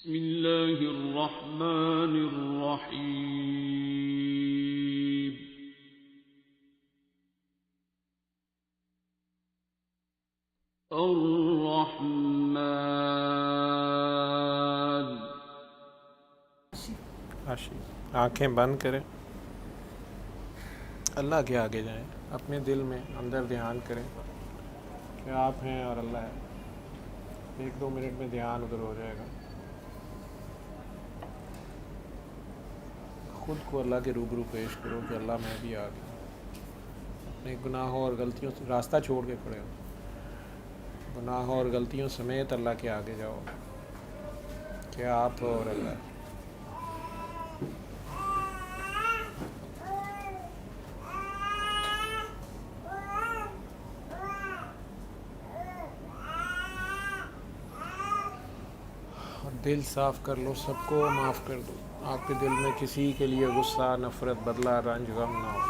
بسم اللہ الرحمن الرحیم الرحمن آنکھیں بند کریں، اللہ کے آگے جائیں، اپنے دل میں اندر دھیان کریں کہ آپ ہیں اور اللہ ہے۔ 1-2 منٹ میں دھیان ادھر ہو جائے گا۔ خود کو اللہ کے روبرو پیش کرو کہ اللہ میں بھی آ گیا، اپنے گناہوں اور غلطیوں سے راستہ چھوڑ کے کھڑے ہو، گناہوں اور غلطیوں سمیت اللہ کے آگے جاؤ کہ آپ ہو اور اللہ ہے۔ اور دل صاف کر لو، سب کو معاف کر دو۔ آپ کے دل میں کسی کے لیے غصہ، نفرت، بدلہ، رنج، غم نہ ہو۔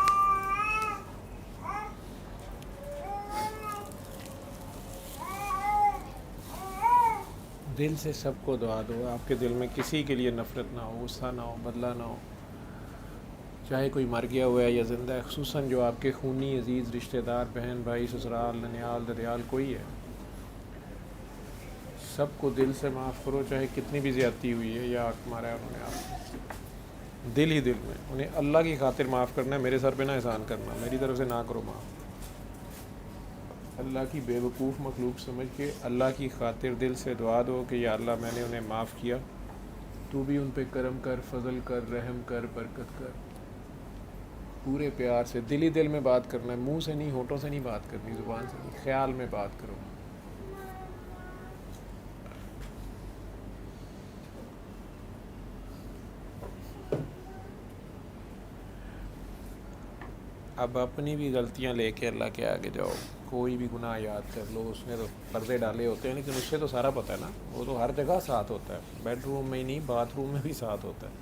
دل سے سب کو دعا دو، آپ کے دل میں کسی کے لیے نفرت نہ ہو، غصہ نہ ہو، بدلہ نہ ہو، چاہے کوئی مر گیا ہوا ہے یا زندہ ہے، خصوصاً جو آپ کے خونی عزیز رشتہ دار، بہن بھائی، سسرال، ننیال، ددیال کوئی ہے، سب کو دل سے معاف کرو، چاہے کتنی بھی زیادتی ہوئی ہے یا حق مارا ہے انہوں نے آپ کو، دل ہی دل میں انہیں اللہ کی خاطر معاف کرنا ہے، میرے سر پہ نہ احسان کرنا، میری طرف سے نہ کرو معاف۔ اللہ کی بے وقوف مخلوق سمجھ کے اللہ کی خاطر دل سے دعا دو کہ یا اللہ میں نے انہیں معاف کیا، تو بھی ان پہ کرم کر، فضل کر، رحم کر، برکت کر۔ پورے پیار سے دل ہی دل میں بات کرنا ہے، منہ سے نہیں، ہونٹوں سے نہیں بات کرنی، زبان سے نہیں، خیال میں بات کرو۔ اب اپنی بھی غلطیاں لے کے اللہ کے آگے جاؤ، کوئی بھی گناہ یاد کر لو، اس نے تو پردے ڈالے ہوتے ہیں لیکن اس سے تو سارا پتہ ہے نا، وہ تو ہر جگہ ساتھ ہوتا ہے، بیڈ روم میں ہی نہیں، باتھ روم میں بھی ساتھ ہوتا ہے،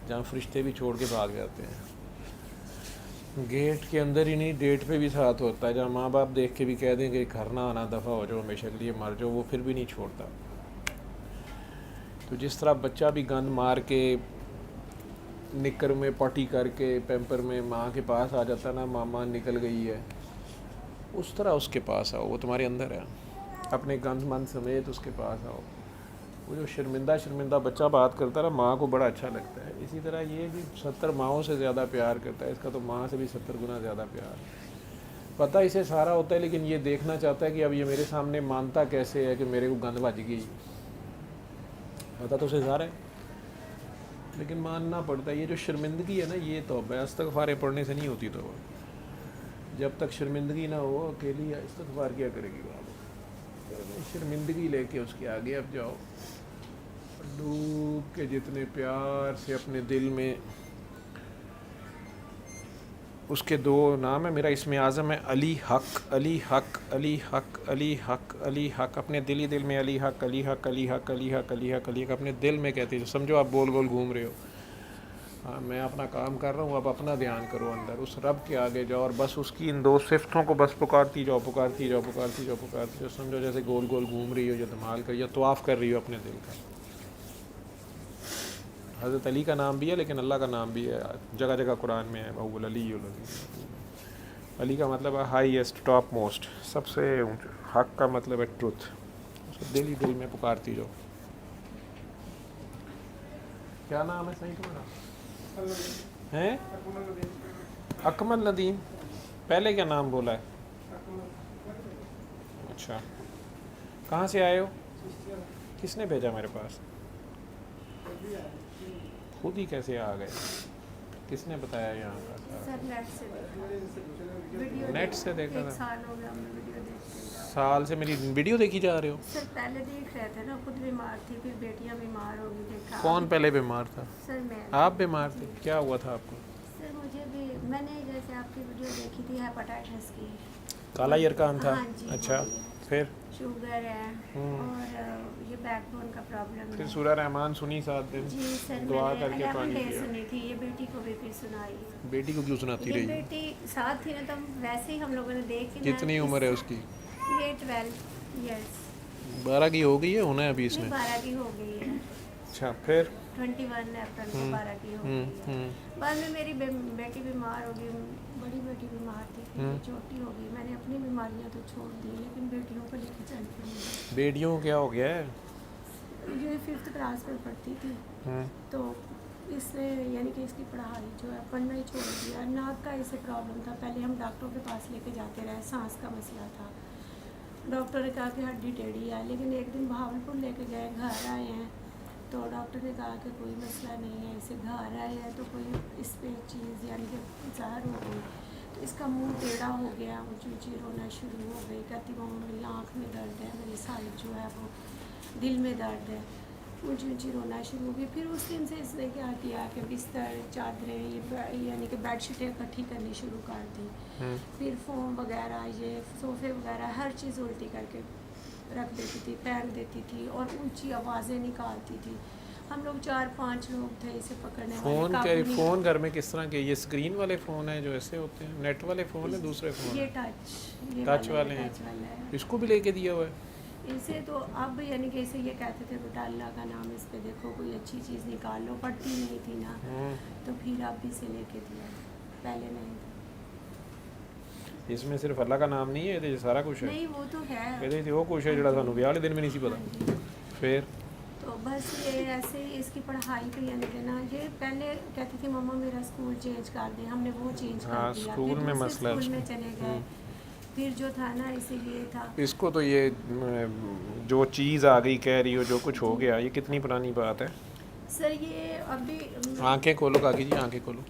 جہاں فرشتے بھی چھوڑ کے بھاگ جاتے ہیں، گیٹ کے اندر ہی نہیں، ڈیٹ پہ بھی ساتھ ہوتا ہے، جہاں ماں باپ دیکھ کے بھی کہہ دیں کہ گھر نہ آنا، دفعہ ہو جاؤ، ہمیشہ کے لیے مر جاؤ، وہ پھر بھی نہیں چھوڑتا۔ تو جس طرح بچہ بھی گند مار کے، نکر میں پٹی کر کے، پیمپر میں ماں کے پاس آ جاتا نا، ماما نکل گئی ہے، اس طرح اس کے پاس آؤ، وہ تمہارے اندر ہے، اپنے گند مند سمیت اس کے پاس آؤ۔ وہ جو شرمندہ بچہ بات کرتا ہے نا، ماں کو بڑا اچھا لگتا ہے، اسی طرح یہ بھی 70 ماؤں سے زیادہ پیار کرتا ہے، اس کا تو ماں سے بھی 70 گنا زیادہ پیار ہے۔ پتہ اسے سارا ہوتا ہے لیکن یہ دیکھنا چاہتا ہے کہ اب یہ میرے سامنے مانتا کیسے ہے کہ میرے کو گند بج گئی، پتہ تو اسے سارا ہے لیکن ماننا پڑتا ہے۔ یہ جو شرمندگی ہے نا، یہ توبہ، استغفار پڑھنے سے نہیں ہوتی توبہ، جب تک شرمندگی نہ ہو اکیلی استغفار کیا کرے گی بابا، شرمندگی لے کے اس کے آگے اب جاؤ، ڈوب کے جتنے پیار سے اپنے دل میں، اس کے 2 نام ہے، میرا اسم اعظم ہے علی حق، علی حق، علی حق، علی حق، علی حق، اپنے دل ہی دل میں علی حق، علی حق، علی حق، علی حق، علی حق، علی حق، اپنے دل میں کہتے ہیں، سمجھو آپ گول گول گھوم رہے ہو، ہاں میں اپنا کام کر رہا ہوں، اب اپنا دھیان کرو اندر، اس رب کے آگے جاؤ اور بس اس کی ان 2 صفتوں کو بس پکارتی جاؤ، پکارتی جاؤ، پکارتی جاؤ، پکارتی جاؤ، سمجھو جیسے گول گول گھوم رہی ہو، یا دھمال کر، یا طواف کر رہی ہو اپنے دل کا۔ حضرت علی کا نام بھی ہے لیکن اللہ کا نام بھی ہے، جگہ جگہ قرآن میں ہے، وہ علی، علی کا مطلب ہے ہائیسٹ، ٹاپ موسٹ، سب سے اونچا، حق کا مطلب ہے ٹروتھ، اس کو دل ہی دل میں پکارتی جاؤ۔ کیا نام ہے صحیح تمہارا؟ ہیں اکمل ندیم، پہلے کیا نام بولا ہے؟ اچھا، کہاں سے آئے ہو؟ کس نے بھیجا میرے پاس؟ خود ہی کیسے آ گئے؟ کس نے بتایا یہاں کا؟ سر نیٹ سے دیکھا تھا؟ سال ہو گیا ہمیں ویڈیو دیکھتے ہیں۔ سال سے میری ویڈیو دیکھی جا رہے ہو؟ سر پہلے دیکھ رہے تھے نا، خود بیمار تھی، پھر بیٹیاں بیمار ہو گئی، دیکھا۔ کون پہلے بیمار تھا؟ سر میں۔ آپ بیمار تھے؟ کیا ہوا تھا آپ کو؟ سر مجھے بھی، میں نے جیسے آپ کی ویڈیو دیکھی تھی ہیپاٹائٹس کی، کالا یرکان تھا؟ ہاں جی، اچھا، پھر شوگر ہے اور یہ بیک بون کا پرابلم ہے۔ پھر سورہ رحمان سنی 7 دن، جی سر، دعا میں کر نے کے 11 پانی ڈیز پیا۔ سنی تھی، یہ بیٹی کو بھی پھر سنائی۔ بیٹی کو کیوں سناتی یہ رہی؟ بیٹی ساتھ تھی نا، تو ویسے ہی ہم لوگوں نے دیکھ کے، کتنی عمر ہے اس کی؟ یہ 12 ایئرس، 12 کی ہو گئی ہے، ہونا ہے ابھی اس نہیں میں؟ 12 کی ہو گئی ہے۔ अच्छा फिर 21 अप्रैल को 12 की हो गई है। बाद में मेरी बेटी बीमार हो गई, बड़ी बेटी बीमार थी, फिर छोटी हो गई। मैंने अपनी बीमारियां तो छोड़ दी, लेकिन बेटियों को लेकर चल पड़ी। बेटियों को क्या हो गया है? ये 5th क्लास में पढ़ती थी, तो इसने यानी कि इसकी पढ़ाई जो है पढ़ना ही छोड़ दिया। नाक का इसे प्रॉब्लम था, पहले हम डॉक्टरों के पास लेके जाते रहे, सांस का मसला था। डॉक्टर ने कहा कि हड्डी टेढ़ी है, लेकिन एक दिन भावलपुर लेके गए, घर आए हैं तो डॉक्टर ने कहा कि कोई मसला नहीं है, इसे घर आए हैं तो कोई इस पर चीज़ यानी कि ज़ाहिर हो गई, तो इसका मुंह टेढ़ा हो गया, ऊँची ऊँची रोना शुरू हो गई, कहती वो मेरी आँख में दर्द है, मेरी साइड जो है वो दिल में दर्द है, ऊँची ऊँची रोना शुरू हो गई। फिर उस दिन से इसने क्या किया कि बिस्तर चादरें ये यानी कि बेडशीटें इकट्ठी करनी शुरू कर दी, फिर फोम वगैरह ये सोफ़े वगैरह हर चीज़ उल्टी करके रख देती थी, फेंक देती थी और ऊंची आवाज़ें निकालती थी। हम लोग 4-5 लोग थे इसे पकड़ने वाले। फ़ोन घर में किस तरह के? ये स्क्रीन वाले फ़ोन है जो ऐसे होते हैं, नेट वाले फ़ोन है, दूसरे फ़ोन? ये टच वाले हैं। इसको भी लेके दिया हुआ है इसे? तो अब यानी कि इसे ये कहते थे बेटा अल्लाह का नाम इस पे देखो, कोई अच्छी चीज़ निकाल लो, पढ़ती नहीं थी ना, तो फिर अब इसे लेके दिया, पहले नहीं था। इसमें सिर्फ अल्लाह का नाम नहीं है, ये सारा कुछ है। नहीं वो तो है, कहते थे वो कुछ है जड़ा सानू ब्याह वाले दिन भी नहीं सी पता। फिर तो बस ये ऐसे ही इसकी पढ़ाई पे यानी कि ना, ये पहले कहती थी मम्मा मेरा स्कूल चेंज कर दे, हमने वो चेंज कर दिया, स्कूल में मसला है, स्कूल में चले गए, फिर जो था ना इसीलिए था। इसको तो ये जो चीज़ आ गई कह रही हो, जो कुछ हो गया, ये कितनी पुरानी बात है? सर ये अभी आंखें खोलो काकी जी, आंखें खोलो।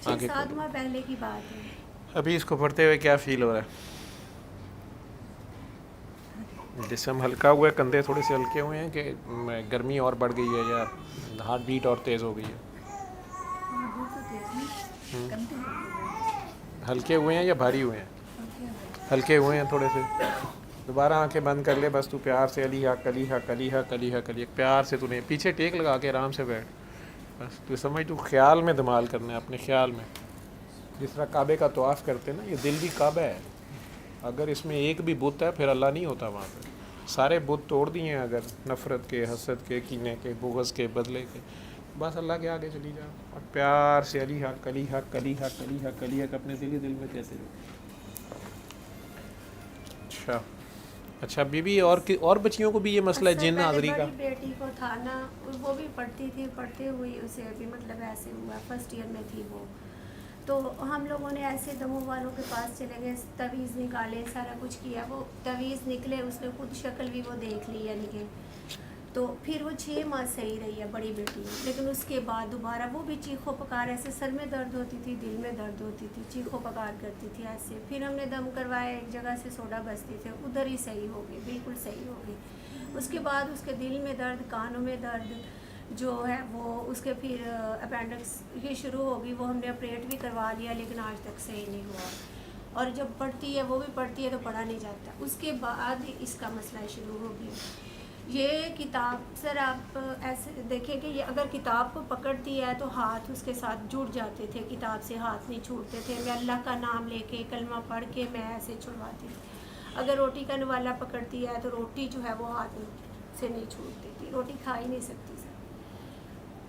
6-7 माह पहले की बात है। अभी इसको पढ़ते हुए क्या फील हो रहा है? जिस्म हल्का हुआ है, कंधे थोड़े से हल्के हुए हैं कि गर्मी और बढ़ गई है या हार्ट बीट और तेज़ हो गई है? हल्के हुए हैं या भारी हुए हैं? हल्के हुए हैं थोड़े से। दोबारा आंखें बंद कर ले, बस तू प्यार से अली हक अली हक अली हक अली हक अली हक, प्यार से तूने पीछे टेक लगा के आराम से बैठ, बस तू समझ, तू ख्याल में धमाल करना है, अपने ख्याल में। जिस तरह काबे का तवाफ़ करते हैं ना, ये दिल भी काबा है, अगर इसमें एक भी बुत है फिर अल्लाह नहीं होता वहाँ पे। सारे बुत तोड़ दिए हैं अगर, नफ़रत के, हसद के, कीने के, बुग़्ज़ के, बदले के, बस अल्लाह के आगे चली जा और प्यार से अली हक अली हक अली हक अली हक अली हक अपने दिल में कहते रहो। अच्छा बीबी, और बच्चियों को भी ये मसला है जिन हाज़री का? बेटी को था ना, वो भी पढ़ती थी, पढ़ते हुए उसे भी मतलब ऐसे हुआ, फर्स्ट ईयर में थी वो, तो हम लोगों ने ऐसे दमों वालों के पास चले गए, तवीज़ निकाले, सारा कुछ किया, वो तवीज़ निकले, उसने खुद शक्ल भी वो देख ली यानी कि, तो फिर वो 6 माह सही रही है बड़ी बेटी, लेकिन उसके बाद दोबारा वो भी चीखों पकार, ऐसे सर में दर्द होती थी, दिल में दर्द होती थी, चीखों पकार करती थी ऐसे। फिर हमने दम करवाया, एक जगह से सोडा बसती थे, उधर ही सही हो गई, बिल्कुल सही हो गई। उसके बाद उसके दिल में दर्द, कानों में दर्द जो है वो, उसके फिर अपेंडिक्स ही शुरू हो गई, वो हमने ऑपरेट भी करवा लिया, लेकिन आज तक सही नहीं हुआ। और जब पढ़ती है, वो भी पढ़ती है तो पढ़ा नहीं जाता। उसके बाद इसका मसला शुरू हो गया। ये किताब सर आप ऐसे देखें कि ये अगर किताब को पकड़ती है तो हाथ उसके साथ जुड़ जाते थे, किताब से हाथ नहीं छूटते थे। मैं अल्लाह का नाम लेके कलमा पढ़ के मैं ऐसे छुड़वाती थी। अगर रोटी का नवाला पकड़ती है तो रोटी जो है वो हाथ से नहीं छूटती थी, रोटी खा ही नहीं सकती सर।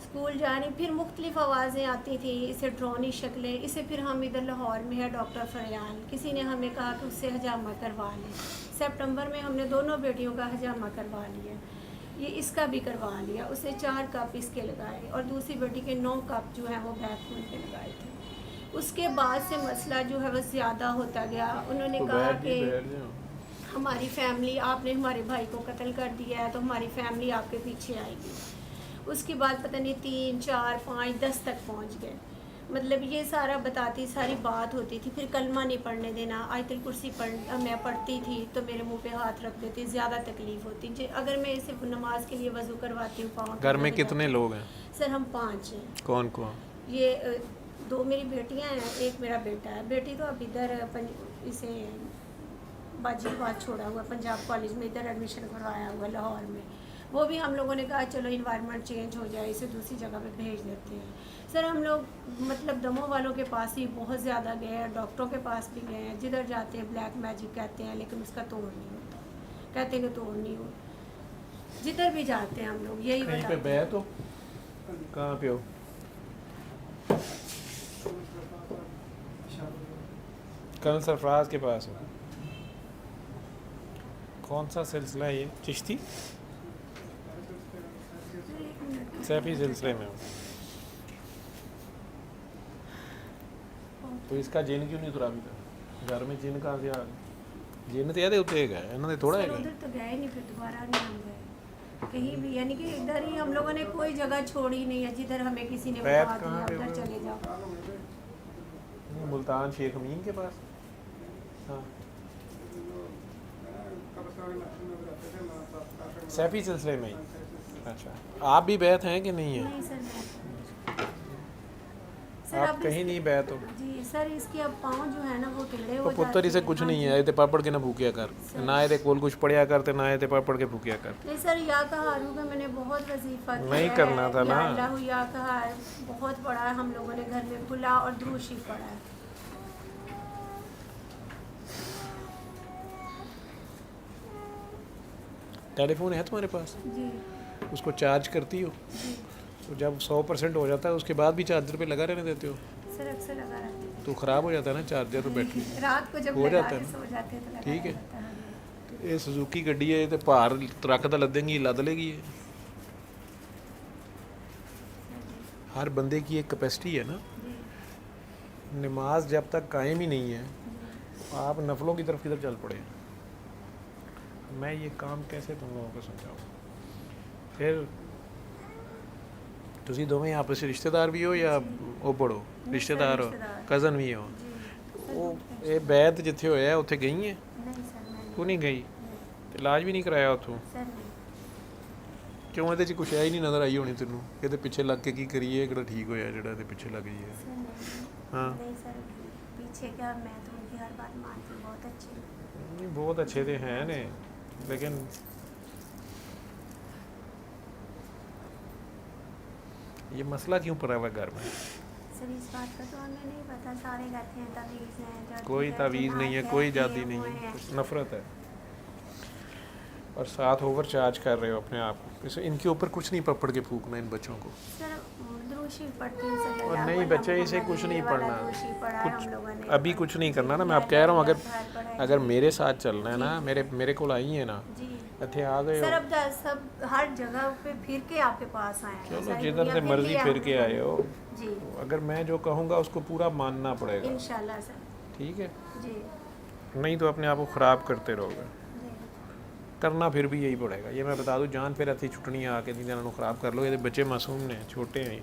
स्कूल जाने फिर मुख्तलिफ आवाज़ें आती थी, इसे ड्रोनी शक्लें, इसे फिर हम इधर लाहौर में है डॉक्टर फरयान, किसी ने हमें कहा कि उससे हजामा करवा लें। सितंबर में हमने दोनों बेटियों का हजामा करवा लिया, ये इसका भी करवा लिया। उसने 4 कप इसके लगाए और दूसरी बेटी के 9 कप जो है वो बैक खून के लगाए थे। उसके बाद से मसला जो है वो ज़्यादा होता गया। उन्होंने कहा कि हमारी फैमिली, आपने हमारे भाई को कत्ल कर दिया है तो हमारी फैमिली आपके पीछे आएगी। उसके बाद पता नहीं 3, 4, 5, 10 तक पहुंच गए। मतलब ये सारा बताती, सारी बात होती थी। फिर कलमा नहीं पढ़ने देना, आयतुल कुर्सी मैं पढ़ती थी तो मेरे मुंह पे हाथ रख देती, ज़्यादा तकलीफ़ होती। अगर मैं इसे नमाज के लिए वज़ू करवाती हूँ पाँव, घर में कितने लोग हैं? सर हम 5 हैं। कौन कौन? ये 2 मेरी बेटियाँ हैं, एक मेरा बेटा है। बेटी तो अब इधर इसे बाजीबाद छोड़ा हुआ, पंजाब कॉलेज में इधर एडमिशन करवाया हुआ लाहौर में। वो भी हम लोगों ने कहा चलो इन्वायरमेंट चेंज हो जाए, इसे दूसरी जगह पे भेज देते हैं। सर हम लोग मतलब दमों वालों के पास ही बहुत ज़्यादा गए हैं, डॉक्टरों के पास भी गए हैं, जिधर जाते हैं ब्लैक मैजिक कहते हैं, लेकिन उसका तोड़ नहीं होता, कहते हैं कि तोड़ नहीं हो। जिधर भी जाते हैं हम लोग यही कहीं पे बताते हैं। बैत हो? कहाँ पे हो? कर्नल सरफराज के पास हो? कौन सा सिलसिला है ये? चिश्ती? एक मिनट। सैफी सिलसिले में हो? तो इसका जिन क्यों नहीं उतरा अभी तक? घर में जिन कहाँ से आ गए? जिन तो ਇਹਦੇ ਉੱਤੇ ਹੈਗਾ, ਇਹਨਾਂ ਦੇ थोड़ा सर ਹੈਗਾ। उधर तो गए नहीं, फिर दोबारा नहीं हम गए कहीं भी, यानी कि इधर ही हम लोगों ने कोई जगह छोड़ी नहीं है जिधर हमें किसी ने बैत बता कहाँ दिया पे उधर हुआ? चले जाओ। मुल्तान शेख अमीन के पास? हाँ, सैफी सिलसिले में ही। अच्छा, आप भी बैत हैं कि नहीं है? नहीं सर मैं सर आप अब कहीं नहीं बैत हो? जी सर इसके अब पाँव जो है ना वो टेढ़े हो तो जाते ਪੁੱਤਰ ਇਸੇ हैं। ਕੁਝ हाँ ਨਹੀਂ जी। ਹੈ, ਇਹ ਤੇ ਪੜ ਕੇ ਨਾ ਭੂਕਿਆ ਕਰ, ਨਾ ਇਹਦੇ ਕੋਲ ਕੁਝ ਪੜਿਆ ਕਰ ਤੇ ਨਾ ਇਹ ਤੇ ਪੜ ਕੇ ਭੂਕਿਆ ਕਰ। नहीं सर या कहा का मैंने बहुत वजीफा किया नहीं है, करना था ना। या अल्लाह या कहा बहुत पढ़ा है, हम लोगों ने घर में खुला और दुरूद शरीफ पढ़ा है। टेलीफोन है तुम्हारे पास? जी उसको चार्ज करती हो? जी तो जब 100% हो जाता है उसके बाद भी चार्जर पे लगा रहने देते हो? सर अक्सर लगा रहते हैं। तो ख़राब हो जाता है ना चार्जर और बैटरी। रात को जब हो लगा जाता के है। सो जाते हैं तो लगा ठीक है। रहता हाँ जी। ਇਹ ਸੁਜ਼ੂਕੀ ਗੱਡੀ ਹੈ, ਇਹ ਤੇ ਭਾਰ ਟਰੱਕ ਦਾ ਲੱਦੇਗੀ, ਲੱਦ ਲੇਗੀ ਇਹ। हर बंदे की एक कैपेसिटी है ना। जी नमाज जब तक कायम ही नहीं है, आप नफलों की तरफ किधर चल पड़े? मैं ये काम कैसे तुम लोगों को समझाऊँ? फिर ਤੁਸੀਂ ਦੋਵੇਂ ਆਪਸ ਵਿੱਚ ਰਿਸ਼ਤੇਦਾਰ ਵੀ ਹੋ ਜਾਂ ਉਹ ਬੜੋ ਰਿਸ਼ਤੇਦਾਰ ਹੋ, ਰਿਸ਼ਤੇਦਾਰ। ਕਜ਼ਨ ਵੀ ਹੋ? जी ਉਹ ਇਹ ਬੈਤ ਜਿੱਥੇ ਹੋਇਆ ਉੱਥੇ ਗਈ ਹੈ? नहीं सर मैं ਤੂੰ ਨਹੀਂ ਗਈ? नहीं। ਤੇ ਇਲਾਜ ਵੀ ਨਹੀਂ ਕਰਾਇਆ ਉੱਥੋਂ? सर नहीं ਕਿਉਂ ਇਹਦੇ 'ਚ ਕੁਛ ਹੈ ਹੀ ਨਹੀਂ ਨਜ਼ਰ ਆਈ ਹੋਣੀ ਤੈਨੂੰ? ਇਹਦੇ ਪਿੱਛੇ ਲੱਗ ਕੇ ਕੀ ਕਰੀਏ, ਕਿਹੜਾ ਠੀਕ ਹੋਇਆ ਜਿਹੜਾ ਇਹਦੇ ਪਿੱਛੇ ਲੱਗ ਜਾਈਏ? सर नहीं हाँ। नहीं सर पीछे क्या, मैं तो उनकी हर बात मानती हूँ, बहुत अच्छी हूँ। ਨਹੀਂ ਬਹੁਤ ਅੱਛੇ ਤੇ ਹੈ ਨੇ, लेकिन ये मसला क्यों पड़ा हुआ है घर में? सर इस बात का तो हमें नहीं पता, सारे कहते हैं तवीज़ हैं, जादू कोई है, तावीज़ नहीं है, जिन्नात कोई है, जादी ये नहीं वो है, है। कुछ नफरत है और साथ ओवर चार्ज कर रहे हो अपने आप को। इसे इनके ऊपर कुछ नहीं पकड़ के फूकना इन बच्चों को। सर दुरूद शरीफ पढ़ती हूँ सर, और नहीं अल्लाह बच्चे, इसे मोहम्मद कुछ नहीं ये वाला पढ़ना, दुरूद शरीफ पढ़ा है हम लोगों ने। अभी कुछ नहीं करना ना। मैं आप जी, कह रहा हूँ, अल्लाह का पढ़ा है अगर जी। मेरे साथ चलना है ना, मेरे को आई है ना, जी इतने आ गए सर हो, अब सब हर जगह पे फिर के आपके पास आए हैं, चलो सारी जिधर दुनिया से मर्जी फिर के हम आए हो, जी अगर मैं जो कहूँगा उसको पूरा मानना पड़ेगा, इंशाल्लाह सर। ठीक है? जी नहीं तो अपने आप को ख़राब करते रहोगे। जी करना फिर भी यही पड़ेगा, ये मैं बता दूं। जान फिर इतनी छुट्टियाँ आके दी जाना ख़राब कर लो। ये बच्चे मासूम ने, छोटे हैं ये।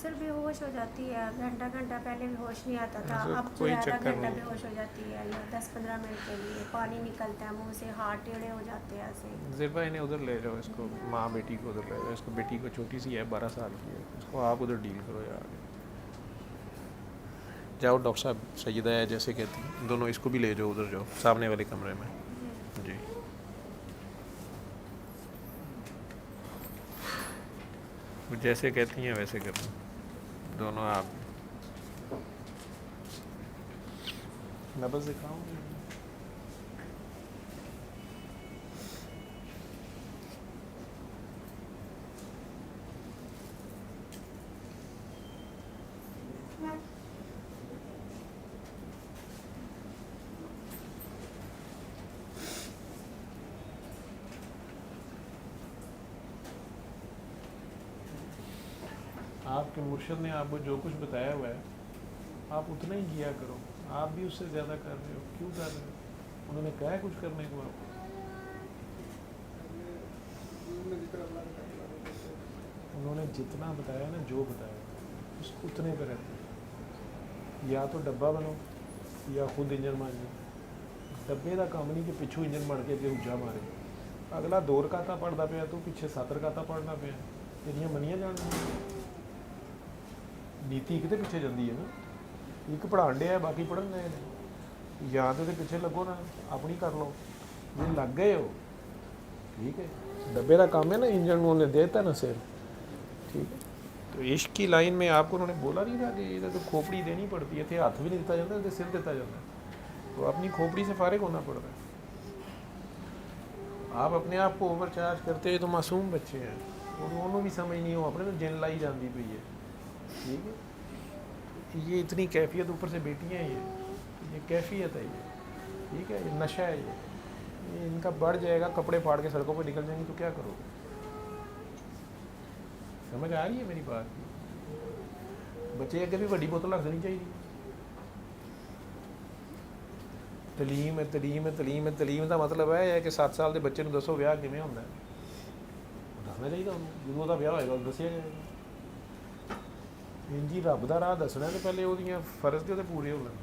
सर बेहोश हो जाती है, घंटा घंटा पहले बेहोश नहीं आता था, ऐसा अब जो कोई है आधा चक्कर घंटा नहीं। बेहोश हो जाती है, या 10-15 मिनट के लिए पानी निकलता है मुंह से, हाथ टेढ़े हो जाते हैं ऐसे। ज़िरबा इन्हें उधर ले जाओ, इसको माँ बेटी को उधर ले जाओ। इसको बेटी को छोटी सी है, 12 साल की है, इसको आप उधर डील करो यार। जाओ डॉक्टर साहब, सैयदा है जैसे कहती हैं, दोनों इसको भी ले जाओ उधर, जाओ सामने वाले कमरे में। जी वो जैसे कहती हैं वैसे करो दोनों आप। नब्ज़ दिखाऊंगी। आपके मुर्शिद ने आपको जो कुछ बताया हुआ है आप उतना ही किया करो। आप भी उससे ज़्यादा कर रहे हो, क्यों कर रहे हो? उन्होंने कहा है कुछ करने को आपको? उन्होंने जितना बताया ना, जो बताया उस उतने पे रहते हो। या तो डब्बा बनो या खुद इंजन मार लो। डब्बे का काम नहीं कि पिछू इंजन बन के अगे हुज्जा मारे। अगला 2 रकाता पढ़ता पाया, तू पिछे 7 रकाता पढ़ना पाया, तेरियां मनियां जान। नीति किते पिछे जाती है ना, एक पढ़ाण डे है बाकी पढ़न गए ने। या तो पिछे लगो ना, अपनी कर लो, जे लग गए हो ठीक है। डब्बे का काम है ना, इंजन उन्होंने देता ना सिर, ठीक है। तो इश्क की लाइन में आपको उन्होंने बोला नहीं था कि इधर तो खोपड़ी देनी पड़ती है, थे हाथ भी नहीं दिता जाता, इधर सिर दिता जाता है। तो अपनी खोपड़ी से फारिग होना पड़ता है। आप अपने आप को ओवर चार्ज करते हो तो मासूम बच्चे हैं, उन्होंने भी समझ नहीं हो अपने तो जिन लाई जाती पई है। ठीक है, ये इतनी कैफियत ऊपर से बेटियाँ हैं, ये कैफियत है ये। ठीक है, ये नशा है ये इनका बढ़ जाएगा, कपड़े फाड़ के सड़कों पर निकल जाएंगे तो क्या करोगे? समझ आ रही है मेरी बात? बच्चे अगर भी बड़ी बोतल रख देनी चाहिए। तलीम है तलीम है तलीम है तलीम का मतलब है कि 7 साल के बच्चे ਨੂੰ ਦੱਸੋ ਵਿਆਹ ਕਿਵੇਂ ਹੁੰਦਾ ਹੈ, ਦੱਸਣਾ ਚਾਹੀਦਾ ਉਹਨੂੰ, ਜਦੋਂ ਉਹਦਾ ਵਿਆਹ ਹੋਏਗਾ ਦੱਸਿਆ ਜਾਏਗਾ। जी रब का राह दसना तो पहले वो फ़र्ज तो पूरे हो गए।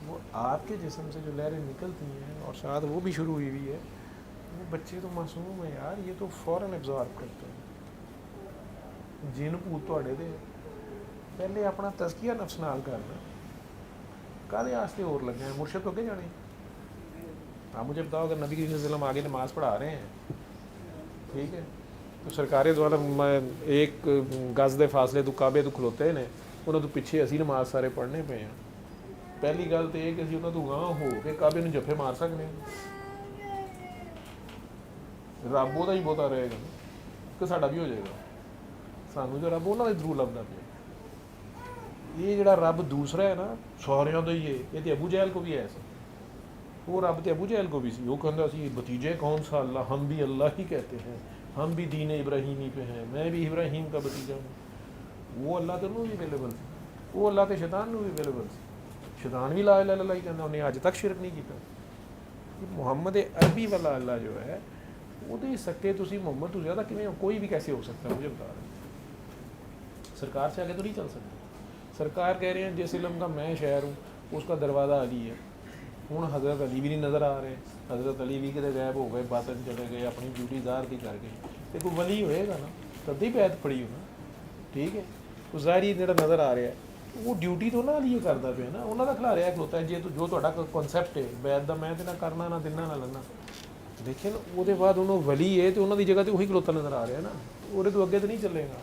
वो आपके जिस्म से जो लहरें निकलती हैं और साथ वो भी शुरू हुई है, वो बच्चे तो मासूम है यार, ये तो फ़ौरन एब्जॉर्ब करते हैं। जिन भूत तुहाडे दे पहले अपना तज़किया नफ्स नाल करना, काहदे वास्ते होर लगे हैं, मुर्शद तो अगे जाने। आप मुझे बताओ, अगर नबी करीम सल्लल्लाहु अलैहि वसल्लम आगे नमाज़ पढ़ा रहे हैं, ठीक है, तो सरकारी द्वारा एक गज के फासले तो काबे तो खलोते ने, उन्होंने तो पिछे असी नमाज सारे पढ़ने पे हैं। पहली गल तो यह कि असीं उन्होंने तो गांह हो के काबे नूं जफे मार सकते हैं। रब उहदा ही बहुता रहेगा कि साडा भी हो जाएगा, सानू जो रब उन्होंने जरूर लभदा पिया। ये जिहड़ा रब दूसरा है ना, सारियां दा ही है, ये तो अबू जहल को भी है ऐसा। वो रब तो अबू जहल को भी सी, वो कहता सी भतीजे कौन सा अल्लाह, हम भी अल्लाह ही कहते हैं, हम भी दीन इब्राहिमी पे हैं, मैं भी इब्राहिम का भतीजा हूँ। वो अल्लाह तो भी अवेलेबल सी, वो अल्लाह तो शैतान भी अवेलेबल सी। शैतान भी ला इलाहा इल्लल्लाह ही कहता, उन्हें अज तक शिरक नहीं किया। मुहम्मद अरबी वाला अल्लाह जो है वो सके तुसी मुहम्मद तो ज़्यादा किमें, कोई भी कैसे हो सकता है, मुझे बता रहे। सरकार से आगे तो नहीं चल सकती। सरकार कह रहे हैं जिस इलम का मैं शहर हूँ उसका दरवाज़ा अली है। हूँ हज़रत अली भी नहीं नज़र आ रहे, हज़रत अली भी कितने गैब हो गए, बातन चले गए, अपनी ड्यूटी ज़ाहिर की कर गए। तो कोई वली होएगा ना तब ही बैत पड़ी हो ना। ठीक है, तो ज़ाहिर जो नज़र आ रहा है वो ड्यूटी तो ना अली करता पे ना, उन्होंने खिला रहा खलोता है। जो जो तुहाडा कॉन्सैप्ट है बैत का, मैं तो ना करना ना देना ना लेना, लेकिन वो बाद उन्होंने वली है तो उन्होंने जगह तो वही खलोता नज़र आ रहा है ना, वो तो अगे तो नहीं चलेगा।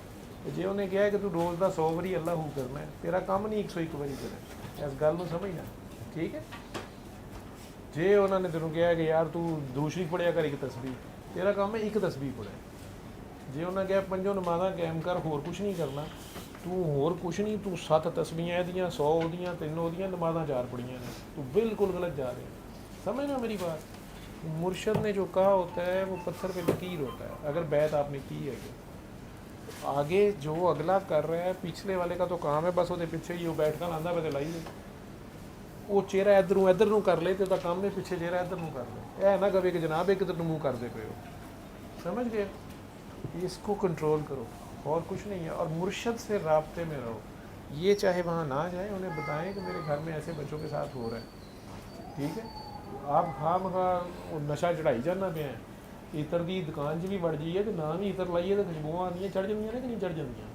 जे उन्हें कहा कि तू रोज़ का 100 बारी अल्लाह हू करना है, तेरा काम नहीं 101 बारी करे, इस गल को समझना। ठीक है, जे उन्होंने तेन कहा कि यार तू दूसरी पढ़िया कर एक तस्बीह, तेरा काम है एक तस्बीह पढ़े। जे उन्हें कहा 5 नमाज़ां कायम कर, होर कुछ नहीं करना, तू होर कुछ नहीं, तू 7 तस्बीहां दियां, 100 दियां, 3 दियां, नमाज़ां 4 पढ़ियां ने, तू बिल्कुल गलत जा रहे हैं। समझना मेरी बात। मुर्शद ने जो कहा होता है वो पत्थर पे लकीर होता है। अगर बैत आपने की है तो आगे जो अगला कर रहा है, पिछले वाले का तो काम है बस वो पिछे ही वो बैठ कर आंदा पे लाइए, वो चेहरा इधर नूं कर ले तो काम है, पिछे चेहरा इधर नूं कर ले, यह ना कहे कि जनाब एक इधर मुँह करते पे हो। समझ गए? इसको कंट्रोल करो और कुछ नहीं है। और मुर्शद से राब्ते में रहो। ये चाहे वहाँ ना जाए, उन्हें बताएं कि मेरे घर में ऐसे बच्चों के साथ हो रहा है। ठीक है, आप खाम नशा चढ़ाई जाना पे हैं, इतर की दुकान भी बढ़ जाइए तो ना भी इतर लाइए तो खुशबू आदि चढ़ जाए कि नहीं चढ़ जाए।